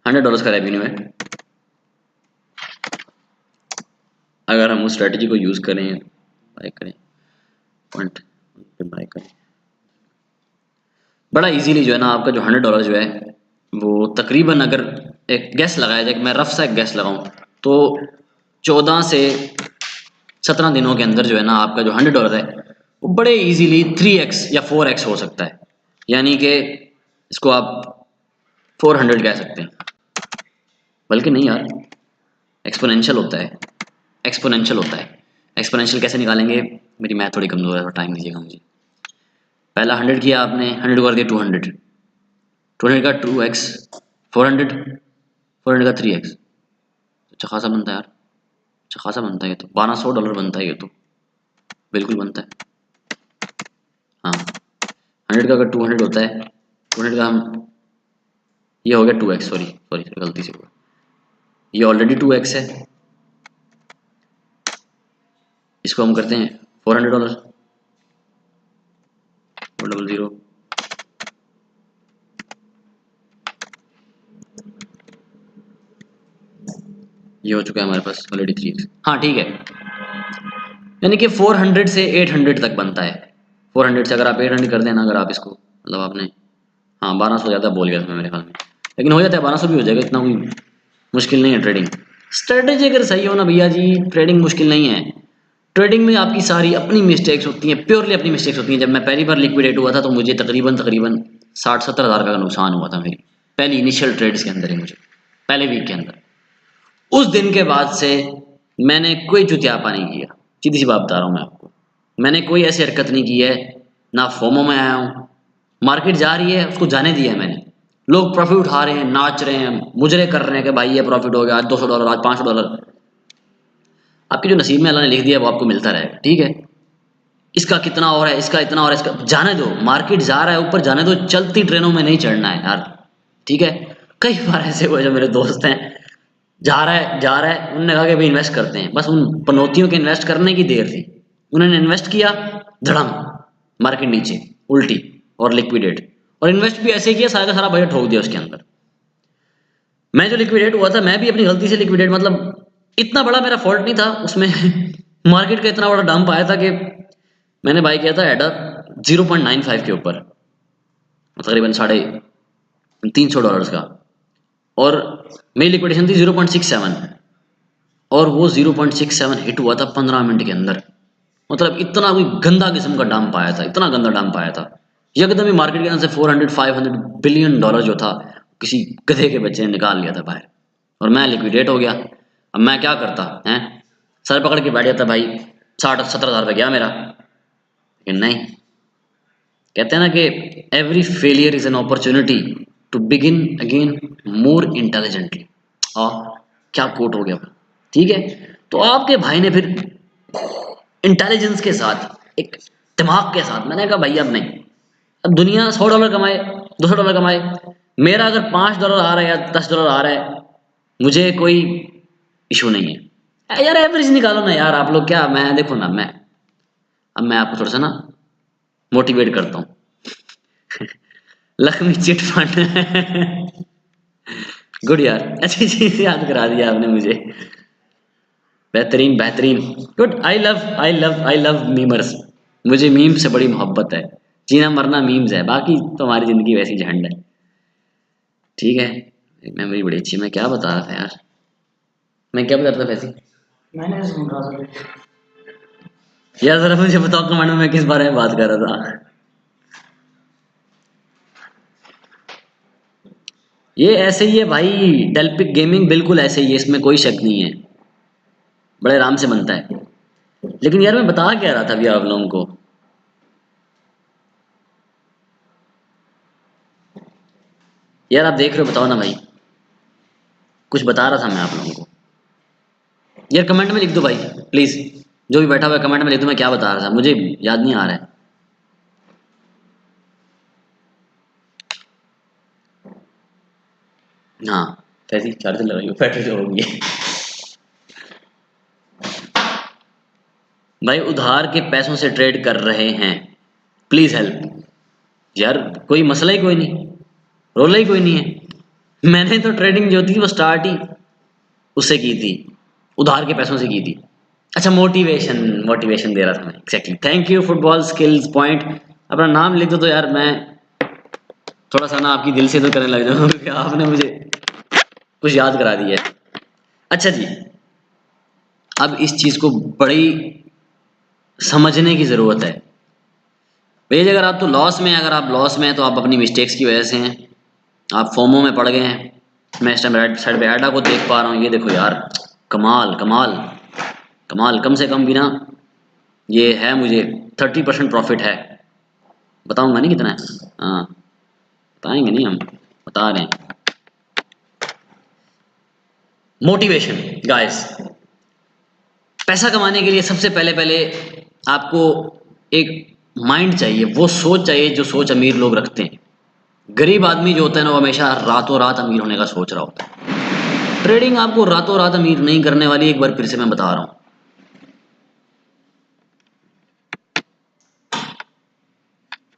$100 का रेवेन्यू है, अगर हम उस स्ट्रैटेजी को यूज़ करें, बाय करें, बाय करें, बड़ा इजीली जो है ना आपका जो $100 जो है वो तकरीबन, अगर एक गैस लगाया जाए, मैं रफ सा एक गैस लगाऊं तो 14 से 17 दिनों के अंदर जो है ना आपका जो $100 है वो बड़े इजीली 3x या 4x हो सकता है। यानी कि इसको आप 400 कह सकते हैं, बल्कि नहीं यार, एक्सपोनेंशियल होता है, एक्सपोनेंशियल कैसे निकालेंगे, मेरी मैथ थोड़ी कमज़ोर है, तो टाइम दीजिएगा मुझे। पहला 100 किया आपने, 100 कर दिया 200, 200 का 2x, 400, 400 का 3x, अच्छा खासा बनता है यार, अच्छा खासा बनता है ये तो, $1200 बनता है ये तो, बिल्कुल बनता है। हाँ, 100 का अगर 200 होता है, 200 का हम, ये हो गया 2x, सॉरी गलती से हुआ, ये ऑलरेडी 2x है, इसको हम करते हैं $400, 400, ये हो चुका है हमारे पास ऑलरेडी 3x। हाँ ठीक है, यानी कि 400 से 800 तक बनता है। 400 से अगर आप 800 कर देना, अगर आप इसको मतलब आपने, हाँ 1200 ज़्यादा बोल गया था मैं मेरे ख्याल में, लेकिन हो जाता है 1200 भी हो जाएगा, इतना कोई मुश्किल नहीं है। ट्रेडिंग स्ट्रेटेजी अगर सही हो ना भैया जी, ट्रेडिंग मुश्किल नहीं है। ट्रेडिंग में आपकी सारी अपनी मिस्टेक्स होती हैं, प्योरली अपनी मिस्टेक्स होती हैं। जब मैं पहली बार लिक्विडेट हुआ था तो मुझे तकरीबन 60-70 हज़ार का नुकसान हुआ था मेरी पहली इनिशियल ट्रेड्स के अंदर ही, मुझे पहले वीक के अंदर। उस दिन के बाद से मैंने कोई जुतियापा नहीं किया, सीधी सी बात बता रहा हूँ मैं आपको, मैंने कोई ऐसी हरकत नहीं की है, ना फोमो में आया हूँ। मार्केट जा रही है उसको जाने दिया है मैंने, लोग प्रॉफिट उठा रहे हैं, नाच रहे हैं, मुजरे कर रहे हैं कि भाई ये प्रॉफिट हो गया, आज $200, आज $500, आपके जो नसीब में अल्लाह ने लिख दिया वो आपको मिलता रहेगा। ठीक है, इसका कितना और है, इसका इतना और है, इसका जाने दो, मार्केट जा रहा है ऊपर, जाने दो, चलती ट्रेनों में नहीं चढ़ना है यार। ठीक है, कई बार ऐसे हुए जो मेरे दोस्त हैं, जा रहा है, उन्होंने कहा कि भाई इन्वेस्ट करते हैं, बस उन पनौतियों के इन्वेस्ट करने की देर थी, उन्होंने इन्वेस्ट किया, धड़म मार्केट नीचे उल्टी और लिक्विडेट, और इन्वेस्ट भी ऐसे किया सारा का सारा बजट ठोक दिया उसके अंदर। मैं जो लिक्विडेट हुआ था मैं भी अपनी गलती से लिक्विडेट, मतलब इतना बड़ा मेरा फॉल्ट नहीं था उसमें मार्केट का इतना बड़ा डंप आया था कि मैंने बाई किया था एडा 0.95 के ऊपर, तकरीबन $350 का, और मेरी लिक्विडेशन थी 0.67, और वो 0.67 हिट हुआ था 15 मिनट के अंदर। मतलब इतना कोई गंदा किस्म का डंप आया था, इतना गंदा डंप आया था, एकदम ही मार्केट के अंदर से 400-500 बिलियन डॉलर जो था किसी गधे के बच्चे ने निकाल लिया था बाहर, और मैं लिक्विडेट हो गया। अब मैं क्या करता हैं, सर पकड़ के बैठ जाता, भाई 60-70 हज़ार रुपये गया मेरा। लेकिन नहीं, कहते हैं ना कि every failure is an opportunity to begin again more intelligently. और क्या कोट हो गया। ठीक है, तो आपके भाई ने फिर इंटेलिजेंस के साथ, एक दिमाग के साथ, मैंने कहा भाई अब नहीं, अब दुनिया $100 कमाए, $200 कमाए, मेरा अगर $5 आ रहा है या $10 आ रहा है, मुझे कोई इशू नहीं है यार। एवरेज निकालो ना यार आप लोग, क्या मैं देखो ना, मैं आपको थोड़ा सा ना मोटिवेट करता हूँ लक्ष्मी चिट फंड गुड यार, अच्छी चीज याद करा दिया आपने मुझे, बेहतरीन बेहतरीन, गुड। आई लव मीमर्स, मुझे मीम से बड़ी मोहब्बत है, जीना मरना मीम्स है, बाकी तो हमारी जिंदगी वैसी झंड है। ठीक है, मेमोरी बड़ी अच्छी, मैं क्या बता रहा था यार, मैं क्या बता रहा था वैसे? मैंने सुन रहा था। यार जरा मुझे बताओ कमेंट में मैं किस बारे में बात कर रहा था। ये ऐसे ही है भाई, डेल्पिक गेमिंग बिल्कुल ऐसे ही है, इसमें कोई शक नहीं है, बड़े आराम से बनता है। लेकिन यार मैं बता क्या रहा था अभी आप लोगों को, यार आप देख रहे हो, बताओ ना भाई, कुछ बता रहा था मैं आप लोगों को। यार कमेंट में लिख दो भाई प्लीज, जो भी बैठा हुआ है कमेंट में लिख दो मैं क्या बता रहा था, मुझे याद नहीं आ रहा है। हाँ, कैसी चार्जर लगाई हो, बैटरी लो होगी। भाई उधार के पैसों से ट्रेड कर रहे हैं, प्लीज हेल्प। यार कोई मसला ही कोई नहीं, रोला ही कोई नहीं है। मैंने तो ट्रेडिंग जो थी वो स्टार्ट ही उससे की थी, उधार के पैसों से की थी। अच्छा, मोटिवेशन मोटिवेशन दे रहा था मैं, exactly. Thank you football skills point. अपना नाम लिख दो तो यार मैं थोड़ा सा ना आपकी दिल से तो करने लग जाऊँ, क्योंकि आपने मुझे कुछ याद करा दिया है। अच्छा जी, अब इस चीज़ को बड़ी समझने की ज़रूरत है। भैया अगर आप तो लॉस में हैं, अगर आप लॉस में हैं तो आप अपनी मिस्टेक्स की वजह से हैं, आप फोमो में पड़ गए हैं। मैं इस टाइम राइट साइड पे एडा को देख पा रहा हूँ, ये देखो यार, कमाल कमाल कमाल, कम से कम भी ना ये है मुझे 30% प्रॉफिट है। बताऊंगा नहीं कितना है, हाँ बताएंगे नहीं हम, बता रहे हैं। मोटिवेशन गाइस, पैसा कमाने के लिए सबसे पहले पहले आपको एक माइंड चाहिए, वो सोच चाहिए जो सोच अमीर लोग रखते हैं। गरीब आदमी जो होता है ना वो हमेशा रातों रात अमीर होने का सोच रहा होता है। ट्रेडिंग आपको रातों रात अमीर नहीं करने वाली, एक बार फिर से मैं बता रहा हूँ।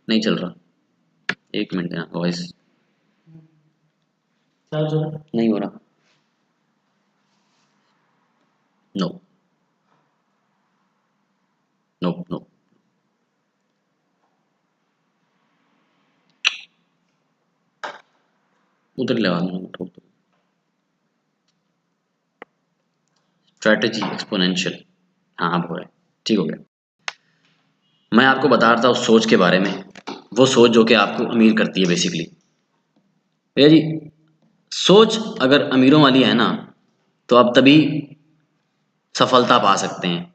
नहीं चल रहा, एक मिनट देना, वॉइस नहीं हो रहा, नो नो नो। उधर लगा ठोक दो, स्ट्रैटेजी एक्सपोनेंशियल, हाँ अब हो रहा है, ठीक हो गया। मैं आपको बता रहा था उस सोच के बारे में, वो सोच जो कि आपको अमीर करती है बेसिकली। भैया जी, सोच अगर अमीरों वाली है ना तो आप तभी सफलता पा सकते हैं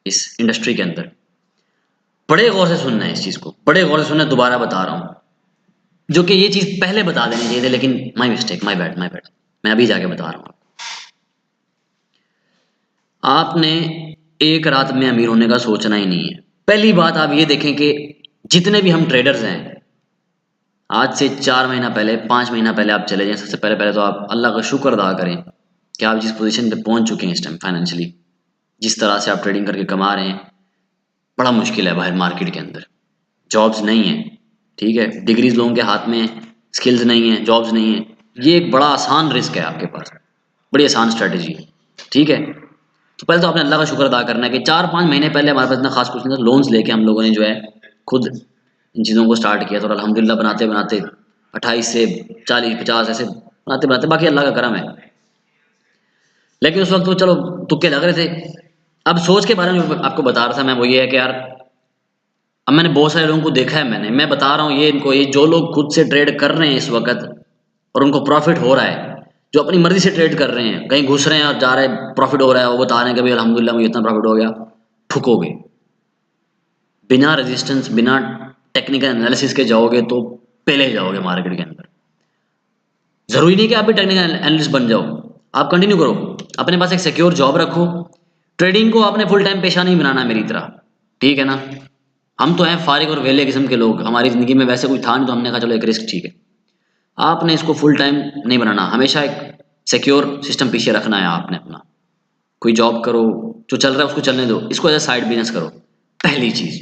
इस इंडस्ट्री के अंदर। बड़े गौर से सुनना है इस चीज़ को, बड़े गौर से सुनना है, दोबारा बता रहा हूँ, जो कि ये चीज़ पहले बता देनी चाहिए थी, लेकिन my mistake, my bad my bad, मैं अभी जाके बता रहा हूँ। आपने एक रात में अमीर होने का सोचना ही नहीं है। पहली बात आप ये देखें कि जितने भी हम ट्रेडर्स हैं, आज से 4 महीना पहले 5 महीना पहले आप चले जाएं, सबसे पहले पहले तो आप अल्लाह का शुक्र अदा करें कि आप जिस पोजीशन पे पहुंच चुके हैं इस टाइम फाइनेंशियली, जिस तरह से आप ट्रेडिंग करके कमा रहे हैं। बड़ा मुश्किल है बाहर मार्केट के अंदर, जॉब्स नहीं है, ठीक है, डिग्रीज लोगों के हाथ में, स्किल्स नहीं है, जॉब्स नहीं है। ये एक बड़ा आसान रिस्क है आपके पास, बड़ी आसान स्ट्रेटजी है, ठीक है। तो पहले तो आपने अल्लाह का शुक्र अदा करना है कि 4-5 महीने पहले हमारे पास इतना खास कुछ नहीं था, लोन्स लेके हम लोगों ने जो है खुद इन चीज़ों को स्टार्ट किया था, और अल्हम्दुलिल्लाह बनाते बनाते 28 से 40-50 ऐसे बनाते बनाते, बाकी अल्लाह का करम है। लेकिन उस वक्त तो चलो तुक्के लग रहे थे। अब सोच के बारे में जो आपको बता रहा था मैं, वो ये है कि यार अब मैंने बहुत सारे लोगों को देखा है, मैं बता रहा हूँ ये इनको, ये जो लोग खुद से ट्रेड कर रहे हैं इस वक्त और उनको प्रॉफिट हो रहा है, जो अपनी मर्जी से ट्रेड कर रहे हैं, कहीं घुस रहे हैं और जा रहे हैं, प्रॉफिट हो रहा है, वो बता रहे हैं कि भाई अल्हम्दुलिल्लाह मुझे इतना प्रॉफिट हो गया, ठुकोगे बिना रेजिस्टेंस, बिना टेक्निकल एनालिसिस के जाओगे तो पहले जाओगे मार्केट के अंदर। जरूरी नहीं कि आप भी टेक्निकल एनालिस्ट बन जाओ, आप कंटिन्यू करो, अपने पास एक सिक्योर जॉब रखो। ट्रेडिंग को आपने फुल टाइम पेशा नहीं बनाना मेरी तरह, ठीक है ना। हम तो हैं फारिग और वेले किस्म के लोग, हमारी ज़िंदगी में वैसे कोई था नहीं तो हमने कहा चलो एक रिस्क ठीक है। आपने इसको फुल टाइम नहीं बनाना, हमेशा एक सिक्योर सिस्टम पीछे रखना है आपने अपना। कोई जॉब करो, जो चल रहा है उसको चलने दो, इसको एज ए साइड बिजनेस करो। पहली चीज़,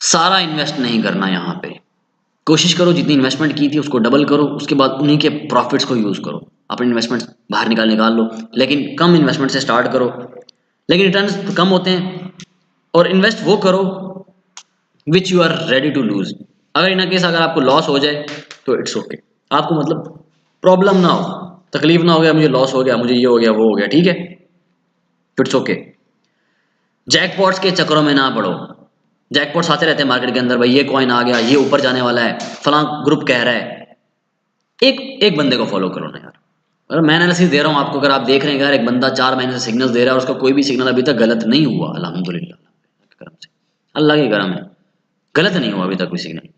सारा इन्वेस्ट नहीं करना यहाँ पे, कोशिश करो जितनी इन्वेस्टमेंट की थी उसको डबल करो, उसके बाद उन्हीं के प्रॉफिट्स को यूज़ करो। अपने इन्वेस्टमेंट बाहर निकाल लो, लेकिन कम इन्वेस्टमेंट से स्टार्ट करो, लेकिन रिटर्न्स कम होते हैं। और इन्वेस्ट वो करो which you are ready to lose. अगर इन केस अगर आपको लॉस हो जाए तो इट्स ओके, आपको मतलब प्रॉब्लम ना हो, तकलीफ ना हो गया, मुझे लॉस हो गया, मुझे ये हो गया वो हो गया, ठीक है, इट्स ओके। जैकपॉट्स के चक्करों में ना पड़ो। जैकपॉट्स आते रहते हैं मार्केट के अंदर, भाई ये कॉइन आ गया, ये ऊपर जाने वाला है, फलां ग्रुप कह रहा है। एक एक बंदे को फॉलो करो ना यार। अगर मैं एनालिसिस दे रहा हूँ आपको, अगर आप देख रहे हैं यार एक बंदा 4 महीने से सिग्नल्स दे रहा है और उसका कोई भी सिग्नल अभी तक गलत नहीं हुआ, अल्हम्दुलिल्लाह करम से, अल्लाह के करम है, गलत नहीं हुआ अभी तक कोई सिग्नल।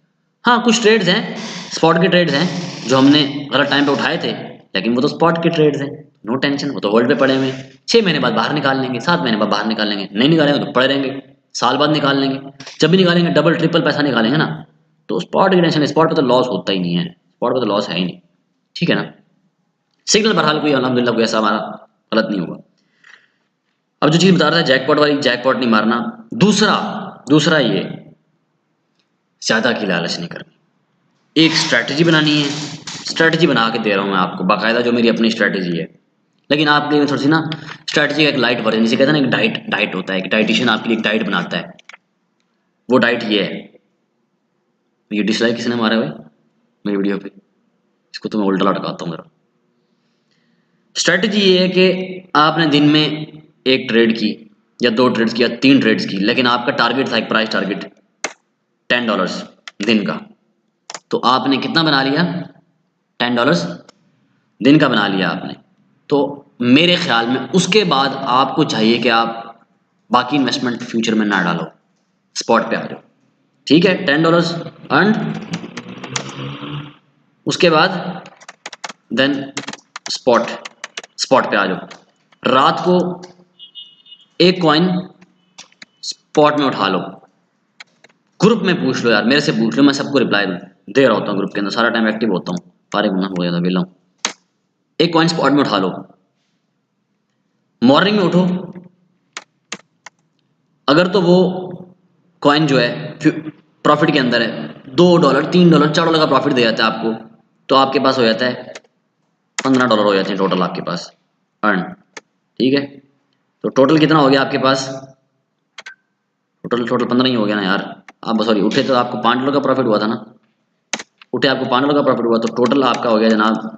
हाँ कुछ ट्रेड्स हैं, स्पॉट के ट्रेड्स हैं जो हमने गलत टाइम पे उठाए थे, लेकिन वो तो स्पॉट के ट्रेड्स हैं, नो टेंशन, वो तो होल्ड पे पड़े हुए हैं। 6 महीने बाद बाहर निकाल लेंगे, 7 महीने बाद बाहर निकाल लेंगे, नहीं निकालेंगे तो पड़े रहेंगे, साल बाद निकाल लेंगे, जब भी निकालेंगे डबल ट्रिपल पैसा निकालेंगे ना। तो स्पॉट की टेंशन, स्पॉट पे तो लॉस होता ही नहीं है, स्पॉट पे तो लॉस है ही नहीं, ठीक है ना। सिग्नल बहरहाल कोई अल्हम्दुलिल्लाह कोई ऐसा हमारा गलत नहीं हुआ। अब जो चीज़ बता रहा था जैकपॉट वाली, जैकपॉट नहीं मारना। दूसरा ये, ज़्यादा की लालच नहीं करनी, एक स्ट्रैटेजी बनानी है, स्ट्रैटेजी बना के दे रहा हूँ मैं आपको बाकायदा, जो मेरी अपनी स्ट्रैटेजी है। लेकिन आपके लिए थोड़ी सी ना स्ट्रैटेजी का एक लाइट वर्जन, जिसे कहते हैं ना एक डाइट होता है, एक डाइटिशियन आपके लिए एक डाइट बनाता है, वो डाइट ये है। ये डिसलाइक किसने मारा है भाई मेरी वीडियो पे, इसको तो मैं उल्टा लटकाता हूँ मेरा। स्ट्रैटेजी ये है कि आपने दिन में एक ट्रेड की या 2 ट्रेड्स की या 3 ट्रेड्स की, लेकिन आपका टारगेट था एक प्राइस टारगेट $10 दिन का, तो आपने कितना बना लिया, $10 दिन का बना लिया आपने। तो मेरे ख्याल में उसके बाद आपको चाहिए कि आप बाकी इन्वेस्टमेंट फ्यूचर में ना डालो, स्पॉट पे आ जाओ, ठीक है, $10 अर्न, उसके बाद देन स्पॉट पे आ जाओ। रात को एक कॉइन स्पॉट में उठा लो, ग्रुप में पूछ लो यार, मेरे से पूछ लो, मैं सबको रिप्लाई दे रहा होता हूँ ग्रुप के अंदर, सारा टाइम एक्टिव होता हूँ, फारिग ना हो जाता वेला हूँ। एक कॉइन स्पॉट में उठा लो, मॉर्निंग में उठो, अगर तो वो कॉइन जो है प्रॉफिट के अंदर है, $2 $3 $4 का प्रॉफिट दे जाता है आपको, तो आपके पास हो जाता है $15 हो जाते हैं टोटल आपके पास अर्न, ठीक है। तो टोटल कितना हो गया आपके पास, टोटल 15 ही हो गया ना यार। आप सॉरी उठे तो आपको $5 का प्रॉफिट हुआ था ना, उठे आपको $5 का प्रॉफिट हुआ, तो टोटल आपका हो गया जनाब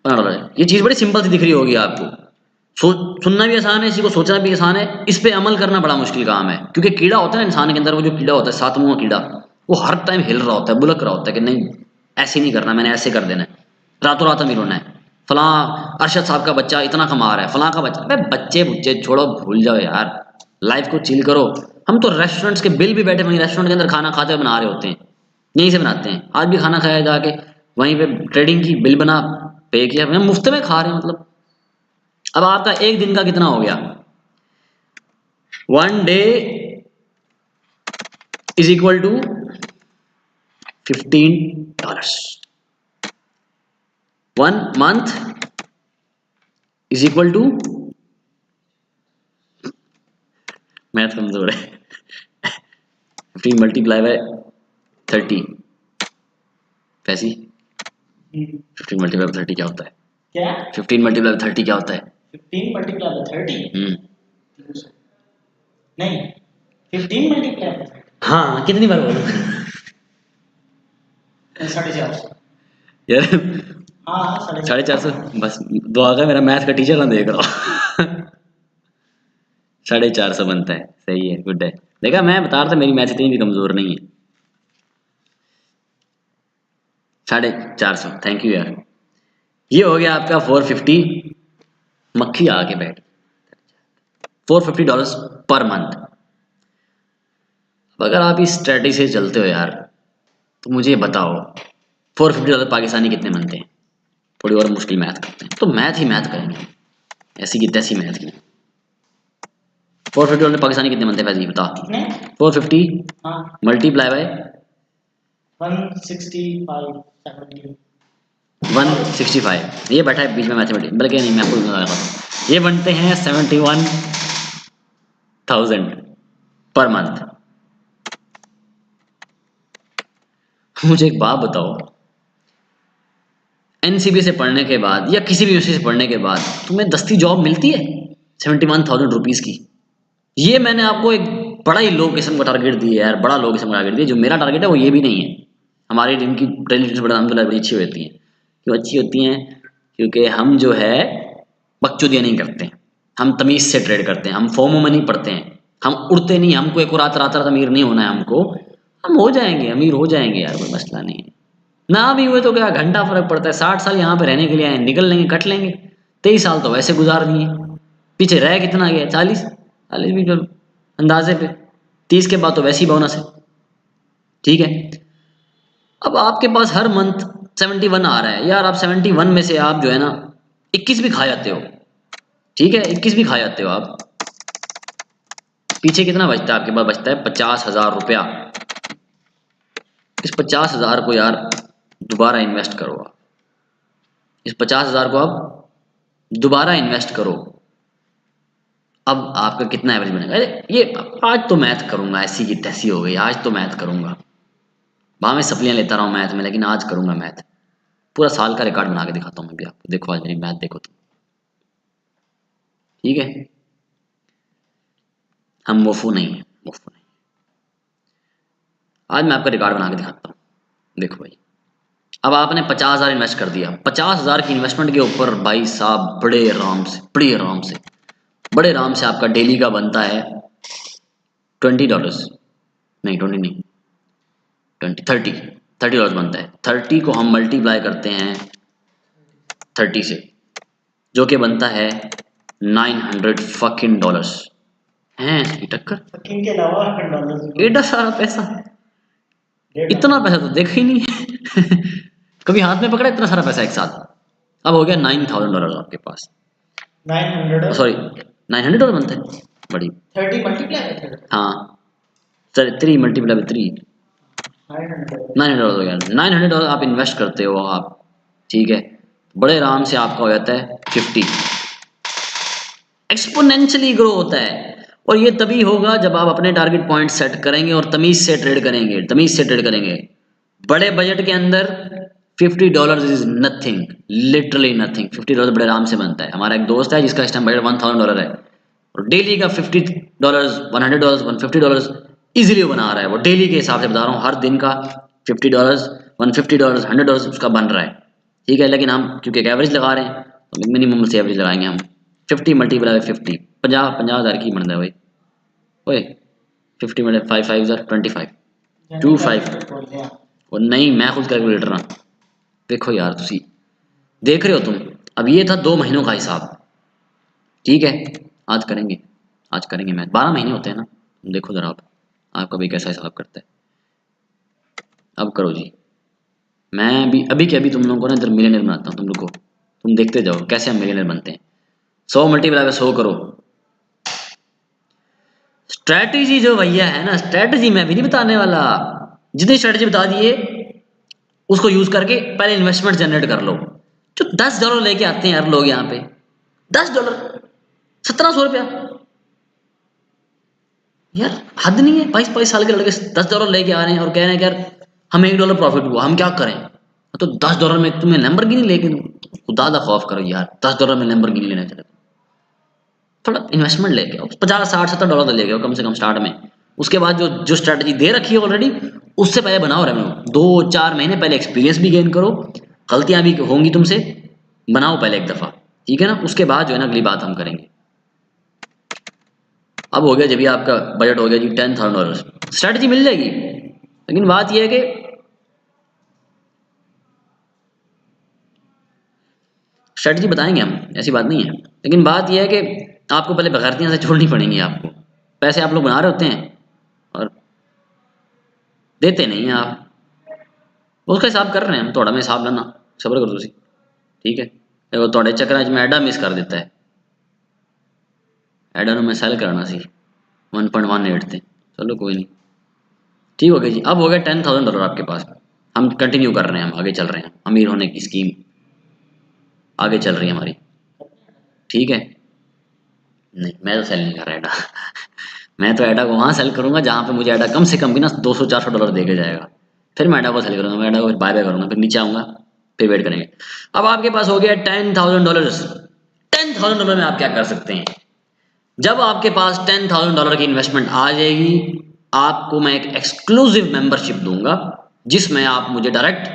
$15। ये चीज़ बड़ी सिंपल सी दिख रही होगी आपको, सुनना भी आसान है, इसी को सोचना भी आसान है, इस पे अमल करना बड़ा मुश्किल काम है, क्योंकि कीड़ा होता है ना इंसान के अंदर, वो जो कीड़ा होता है 7 मुंह कीड़ा, वो हर टाइम हिल रहा होता है, बुलक रहा होता है कि नहीं ऐसे नहीं करना, मैंने ऐसे कर देना है, रातों रात अमीर होना है, फलां अरशद साहब का बच्चा इतना कमा रहा है, फलां का बच्चा, अरे बच्चे बुच्चे छोड़ो, भूल जाओ यार, लाइफ को चिल करो। हम तो रेस्टोरेंट्स के बिल भी बैठे वहीं रेस्टोरेंट के अंदर खाना खाते हुए बना रहे होते हैं, यहीं से बनाते हैं, आज भी खाना खाया जाके वहीं पे ट्रेडिंग की बिल बना पे किया, हम मुफ्त में खा रहे हैं मतलब। अब आपका एक दिन का कितना हो गया, 1 day is equal to $15, 1 month is equal to, math कमजोर है, 15 मल्टीप्लाई बाय 30 पैसी, 15 मल्टीप्लाई बाय 30 क्या होता है, क्या 15 मल्टीप्लाई बाय 30 क्या होता है, 15 मल्टीप्लाई बाय 30 नहीं 15 मल्टीप्लाई बाय 30 हाँ कितनी बार बोलूं 450 यार, हाँ 450, बस दुआ का मेरा मैथ का टीचर ना देख रहा हूँ 450 बनता है, सही है, गुड है। देखा मैं बता रहा था मेरी मैथ इतनी भी कमजोर नहीं है, 450, थैंक यू यार। ये हो गया आपका 450, मक्खी आके बैठ, $450 पर मंथ। अब अगर आप इस स्ट्रेटजी से चलते हो यार, तो मुझे बताओ $450 पाकिस्तानी कितने बनते हैं, थोड़ी और मुश्किल मैथ करते हैं, तो मैथ ही मैथ करेंगे, ऐसी की तैसी मैथ की। $450 पाकिस्तानी कितने बनते हैं फैजी बता, कितने 450 हाँ मल्टीप्लाई बाय 165 70 165, ये बैठा है बीच में मैथमेटिक्स, बल्कि नहीं मैं आपको बता रहा हूँ, ये बनते हैं 71,000 पर मंथ। मुझे एक बात बताओ, एनसीबी से पढ़ने के बाद या किसी भी यूनिवर्सिटी से पढ़ने के बाद तुम्हें दस्ती जॉब मिलती है 71,000 रुपीज़ की? ये मैंने आपको एक बड़ा ही लो किस्म का टारगेट दिया है यार, बड़ा लो किस्म का टारगेट दिया, जो मेरा टारगेट है वो ये भी नहीं है, हमारी टीम की ट्रेनिंग बड़ा अलहमदुलिल्लाह बड़ी अच्छी होती है, क्यों अच्छी होती हैं? क्योंकि हम जो है बकचोदियाँ नहीं करते हैं, हम तमीज़ से ट्रेड करते हैं, हम फोमो में नहीं पड़ते हैं, हम उड़ते नहीं, हमको एक रात रात रात अमीर नहीं होना है हमको, हम हो जाएंगे, अमीर हो जाएंगे यार, कोई मसला नहीं है। ना भी हुए तो क्या घंटा फर्क पड़ता है, 60 साल यहाँ पे रहने के लिए आए, निकल लेंगे, कट लेंगे। 23 साल तो वैसे गुजार दिए, पीछे रह कितना गया, 40 भी चलो अंदाजे पे, 30 के बाद तो वैसे ही बोनस है। ठीक है, अब आपके पास हर मंथ 71 आ रहा है यार, आप 71 में से आप जो है ना 21 भी खा जाते हो। ठीक है, 21 भी खा जाते हो आप, पीछे कितना बचता है आपके पास? बचता है 50,000 रुपया। इस 50,000 को यार दोबारा इन्वेस्ट करो आप, इस 50,000 को आप दोबारा इन्वेस्ट करो। अब आपका कितना एवरेज बनेगा? अरे ये आज तो मैथ करूंगा, ऐसी की तैसी हो गई, आज तो मैथ करूंगा, वहां मैं सप्लियां लेता रहा हूँ मैथ में, लेकिन आज करूंगा मैथ, पूरा साल का रिकॉर्ड बना के दिखाता हूँ मैं भी आपको, देखो आज मेरी मैथ देखो तुम। ठीक है, हम मोफू नहीं है, मोफू नहीं। आज मैं आपका रिकॉर्ड बना के दिखाता हूँ, देखो भाई। अब आपने 50,000 इन्वेस्ट कर दिया, 50,000 की इन्वेस्टमेंट के ऊपर भाई साहब बड़े आराम से आपका डेली का बनता है $20, नहीं 20 नहीं, 30 बनता है। 30 को हम मल्टीप्लाई करते हैं 30 से, जो कि बनता है $900 हैं इसकी टक्कर। फकिंग के अलावा $100 एडा सारा पैसा, इतना पैसा तो देखा ही नहीं है कभी हाथ में पकड़ा इतना सारा पैसा एक साथ। अब हो गया $9,000 आपके पास, 900 सॉरी $900 बनता है, बड़ी 30 मल्टीप्लाई कर हाँ सर 3 मल्टीप्लाई बाय 3 $900 हो गया। $900 आप इन्वेस्ट करते हो आप, ठीक है, बड़े आराम से आपका हो जाता है 50, एक्सपोनेंशियली ग्रो होता है। और ये तभी होगा जब आप अपने टारगेट पॉइंट सेट करेंगे और तमीज से ट्रेड करेंगे, बड़े बजट के अंदर $50 इज नथिंग, लिटरली नथिंग। $50 बड़े आराम से बनता है। हमारा एक दोस्त है जिसका इस टाइम बजट $1,000 है, और डेली का $50, $100, $150 इजीली बना रहा है। वो डेली के हिसाब से बता रहा हूँ, हर दिन का $50, $150, $100 उसका बन रहा है। ठीक है, लेकिन हम क्योंकि एक एवरेज लगा रहे हैं तो मिनिमम से एवरेज लगाएंगे हम। 50 मल्टीप्लाई 50, 50,000 की बनता है भाई, ओए 50 मल्टीप्लाई 5 5 25 25। और नहीं, मैं खुद कैलकुलेटर ना, देखो यार तुसी देख रहे हो तुम। अब ये था 2 महीनों का हिसाब, ठीक है, आज करेंगे मैथ। 12 महीने होते हैं ना, देखो जरा आप, आपका भी कैसा हिसाब करता है। अब करो जी, मैं भी अभी के अभी तुम लोगों को ना इधर मिलियनर बनाता हूँ, तुम लोग को, तुम देखते जाओ कैसे हम मिलियनर बनते हैं। 100 मल्टीप्लाई बाय 100 करो। स्ट्रैटेजी जो भैया है ना, स्ट्रैटेजी मैं भी नहीं बताने वाला, जितनी स्ट्रैटेजी बता दिए उसको यूज करके पहले इन्वेस्टमेंट जनरेट कर लो। जो $10 लेके आते हैं यार लोग यहाँ पे, $10, $1,700 यार, हद नहीं है। 22-22 साल के लड़के $10 लेके आ रहे हैं और कह रहे हैं कि यार हमें $1 प्रॉफिट हुआ, हम क्या करें? तो $10 में तुम्हें लैम्बोर्गिनी लेके दूं? खुदा दा खौफ करो यार, $10 में लैम्बोर्गिनी लेना चाहिए। थोड़ा इन्वेस्टमेंट लेके आओ, 50 60 70 डॉलर लेके आओ कम से कम स्टार्ट में। उसके बाद जो जो स्ट्रैटेजी दे रखी है ऑलरेडी, उससे पहले बनाओ रेवेन्यू। 2-4 महीने पहले एक्सपीरियंस भी गेन करो, गलतियां भी होंगी तुमसे, बनाओ पहले एक दफा, ठीक है ना। उसके बाद जो है ना अगली बात हम करेंगे। अब हो गया जब भी आपका बजट हो गया जी $10,000, स्ट्रैटेजी मिल जाएगी। लेकिन बात यह है कि स्ट्रैटेजी बताएंगे हम, ऐसी बात नहीं है, लेकिन बात यह है कि आपको पहले बगैरतियां से छोड़नी पड़ेंगी। आपको पैसे आप लोग बना रहे होते हैं और देते नहीं हैं आप, उसका हिसाब कर रहे हैं हम, थोड़ा में हिसाब लाना सब्र करो तुसी, ठीक है। देखो थोड़े चक्कर में एडा मिस कर देता है, एडा में सेल कराना सी 1.18 थे, चलो कोई नहीं, ठीक हो गया जी। अब हो गया $10,000 आपके पास, हम कंटिन्यू कर रहे हैं, हम आगे चल रहे हैं, अमीर होने की स्कीम आगे चल रही है हमारी, ठीक है। नहीं मैं तो सेल नहीं कर रहा एडा मैं तो एडा को वहाँ सेल करूँगा जहाँ पे मुझे एडा कम से कम भी ना $200-400 दे के जाएगा, फिर मैं एडा को सेल करूँगा, मैं एडा को बाय बाय करूँगा, फिर नीचे आऊँगा, फिर वेट करेंगे। अब आपके पास हो गया $10,000। $10,000 में आप क्या कर सकते हैं? जब आपके पास $10,000 की इन्वेस्टमेंट आ जाएगी, आपको मैं एक एक्सक्लूसिव मेंबरशिप दूंगा जिसमें आप मुझे डायरेक्ट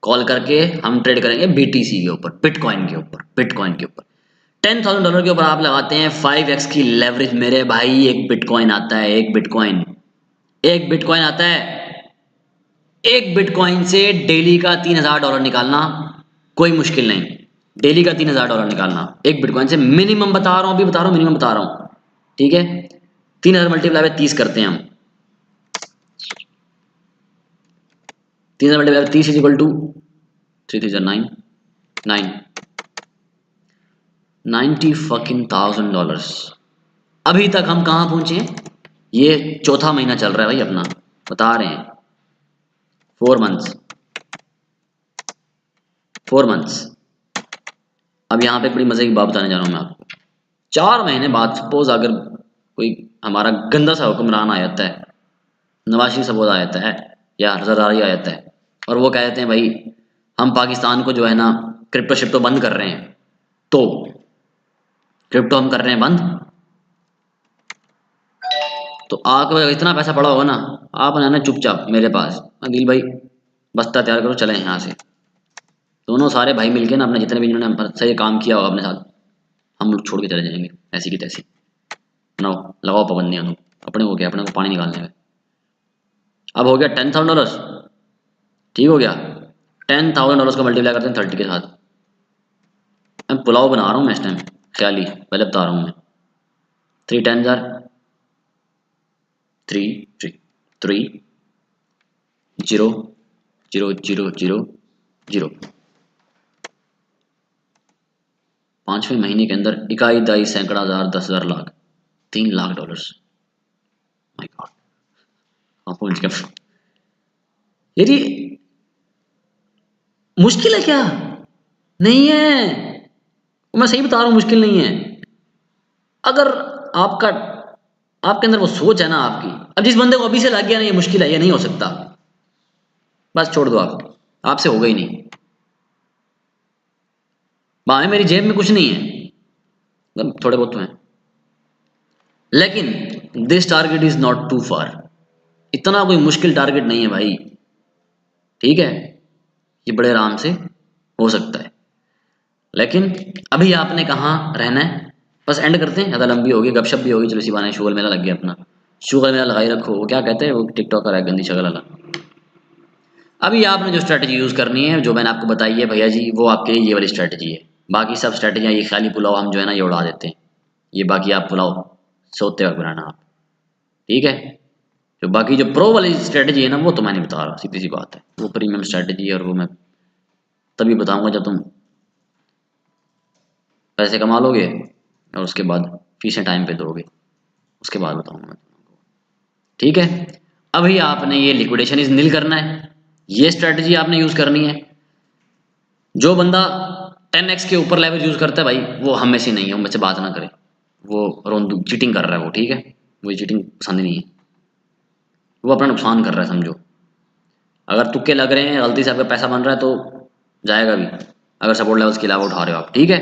कॉल करके हम ट्रेड करेंगे BTC के ऊपर, बिटकॉइन के ऊपर, $10,000 के ऊपर आप लगाते हैं 5x की लेवरेज। मेरे भाई एक बिटकॉइन आता है, एक बिटकॉइन आता है। एक बिटकॉइन से डेली का $3,000 निकालना कोई मुश्किल नहीं। डेली का $3,000 निकालना एक बिटकॉइन से, मिनिमम बता रहा हूं, अभी बता रहा हूं, मिनिमम बता रहा हूं, ठीक है। 3,000 मल्टीप्लाई बाय 30 करते हैं हम। 3,000 multiply by 30 is equal to 3,009 $90,000। अभी तक हम कहां पहुंचे हैं? ये चौथा महीना चल रहा है भाई अपना, बता रहे हैं 4 मंथ्स। अब यहाँ पे बड़ी मजे की बात बताने जा रहा हूँ मैं आपको। 4 महीने बाद सपोज अगर कोई हमारा गंदा सा हुक्मरान आ जाता है, नवाज शरीफ सपोज आ जाता है या जरदारी आ जाता है, और वो कहते हैं भाई हम पाकिस्तान को जो है ना क्रिप्टो शिप्टो बंद कर रहे हैं, तो क्रिप्टो हम कर रहे हैं बंद, तो आपको इतना पैसा पड़ा होगा ना, आप आना चुपचाप मेरे पास, अदिल भाई बस्ता तैयार करो, चले यहाँ से। दोनों सारे भाई मिलके ना अपने जितने भी इन्होंने सही काम किया होगा अपने साथ, हम लोग छोड़ के चले जाएंगे ऐसी की तैसी। बनाओ, लगाओ पाबंदियाँ, तुम अपने हो गया, अपने को पानी निकालने में। अब हो गया $10,000, ठीक हो गया। $10,000 को मल्टीप्लाई करते हैं 30 के साथ। मैं पुलाव बना रहा हूँ मैं इस टाइम, ख्याली पहले बता रहा हूँ मैं। 3 10 जार 3 3 3 0 0 0 0 0। 5वें महीने के अंदर इकाई दाई सैकड़ा हजार 10,000 लाख $3 लाख। माय गॉड, हाँ पहुंच गया। यदि मुश्किल है क्या? नहीं है, मैं सही बता रहा हूं, मुश्किल नहीं है। अगर आपका आपके अंदर वो सोच है ना आपकी, अब जिस बंदे को अभी से लग गया ना ये मुश्किल है, ये नहीं हो सकता, बस छोड़ दो, आपसे होगा ही नहीं। भाई मेरी जेब में कुछ नहीं है, मतलब थोड़े बहुत तो हैं, लेकिन this target is not too far. इतना कोई मुश्किल टारगेट नहीं है भाई, ठीक है, ये बड़े आराम से हो सकता है। लेकिन अभी आपने कहाँ रहना है, बस एंड करते हैं, ज़्यादा लंबी होगी, गपशप भी होगी, चलो इसी बहाने शुगर मेला लग गया अपना। शुगर मेला लगाई रखो, वो क्या कहते हैं वो टिकटॉकर है गंदी शक्ल वाला। अभी आपने जो स्ट्रैटेजी यूज़ करनी है, जो मैंने आपको बताई है भैया जी, वो आपके लिए ये वाली स्ट्रैटेजी है। बाकी सब स्ट्रैटेजियाँ ये खाली पुलाव हम जो है ना ये उड़ा देते हैं, ये बाकी आप पुलाव सोते वक्त बनाना आप, ठीक है। जो बाकी जो प्रो वाली स्ट्रैटेजी है ना, वो तो मैंने बता रहा, सीधी सी बात है, वो प्रीमियम स्ट्रैटेजी है, और वो मैं तभी बताऊंगा जब तुम पैसे कमा लोगे और उसके बाद फीसें टाइम पे दोगे, उसके बाद बताऊंगा मैं तुमको, ठीक है। अभी आपने ये लिक्विडेशन इज नील करना है, ये स्ट्रैटेजी आपने यूज़ करनी है। जो बंदा 10x के ऊपर लेवल यूज़ करता है भाई, वो हम में से नहीं है, हम में से बात ना करे, वो रोंदू चीटिंग कर रहा है वो, ठीक है, वो चीटिंग पसंद नहीं है, वो अपना नुकसान कर रहा है समझो। अगर तुक्के लग रहे हैं, गलती से आपका पैसा बन रहा है तो जाएगा भी, अगर सपोर्ट लेवल्स के अलावा उठा रहे हो आप, ठीक है।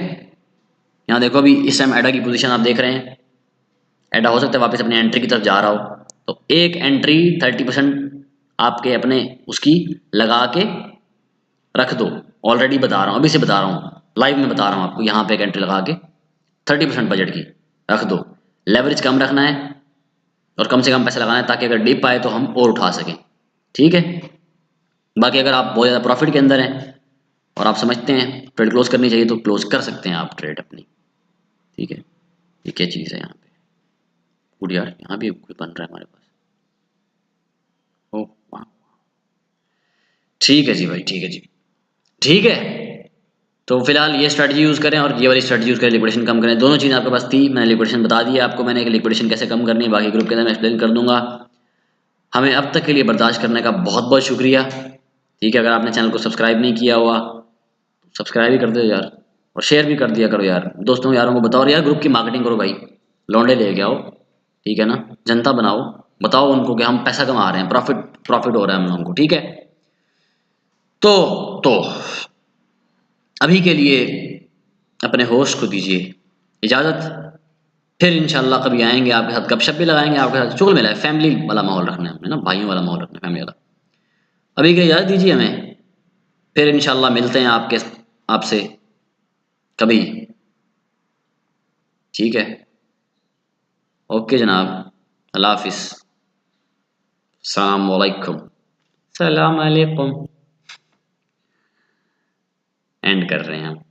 यहाँ देखो अभी इस टाइम एडा की पोजीशन आप देख रहे हैं, एडा हो सकता है वापस अपनी एंट्री की तरफ जा रहा हो, तो एक एंट्री 30% आपके अपने उसकी लगा के रख दो। ऑलरेडी बता रहा हूँ, अभी से बता रहा हूँ, लाइव में बता रहा हूँ आपको, यहाँ पे एक एंट्री लगा के 30% बजट की रख दो। लेवरेज कम रखना है और कम से कम पैसे लगाना है, ताकि अगर डिप आए तो हम और उठा सकें, ठीक है। बाकी अगर आप बहुत ज़्यादा प्रॉफिट के अंदर हैं और आप समझते हैं ट्रेड क्लोज करनी चाहिए, तो क्लोज कर सकते हैं आप ट्रेड अपनी, ठीक है। ये क्या चीज़ है यहाँ पे, गुड यार, यहाँ भी कुछ बन रहा है हमारे पास, ओ वाह, ठीक है जी भाई, ठीक है जी, ठीक है। तो फिलहाल ये स्ट्रैटेजी यूज़ करें और ये वाली स्ट्रैटेजी यूज़ करें, लिक्विडेशन कम करें, दोनों चीज़ें आपके पास थी, मैंने लिक्विडेशन बता दिया आपको, मैंने लिक्विडेशन कैसे कम करनी है बाकी ग्रुप के अंदर मैं एक्सप्लेन कर दूंगा। हमें अब तक के लिए बर्दाश्त करने का बहुत बहुत शुक्रिया, ठीक है। अगर आपने चैनल को सब्सक्राइब नहीं किया हुआ, सब्सक्राइब ही कर दो यार, और शेयर भी कर दिया करो यार, दोस्तों यारों को बताओ, और यार ग्रुप की मार्केटिंग करो भाई, लौंडे लेके आओ, ठीक है ना, जनता बनाओ, बताओ उनको कि हम पैसा कमा रहे हैं, प्रॉफिट हो रहा है हम लोगों को, ठीक है। तो अभी के लिए अपने होस्ट को दीजिए इजाज़त, फिर इंशाल्लाह कभी आएंगे आपके साथ, गपशप भी लगाएंगे आपके साथ, चुगल मेला है, फैमिली वाला माहौल रखना है हमने ना, भाइयों वाला माहौल रखना है फैमिली वाला। अभी के इजाज़त दीजिए हमें, फिर इंशाल्लाह मिलते हैं आपसे कभी। ठीक है, ओके जनाब, अल्लाह हाफिज़, अस्सलाम वालेकुम। सलाम अलैकुम। एंड कर रहे हैं हम।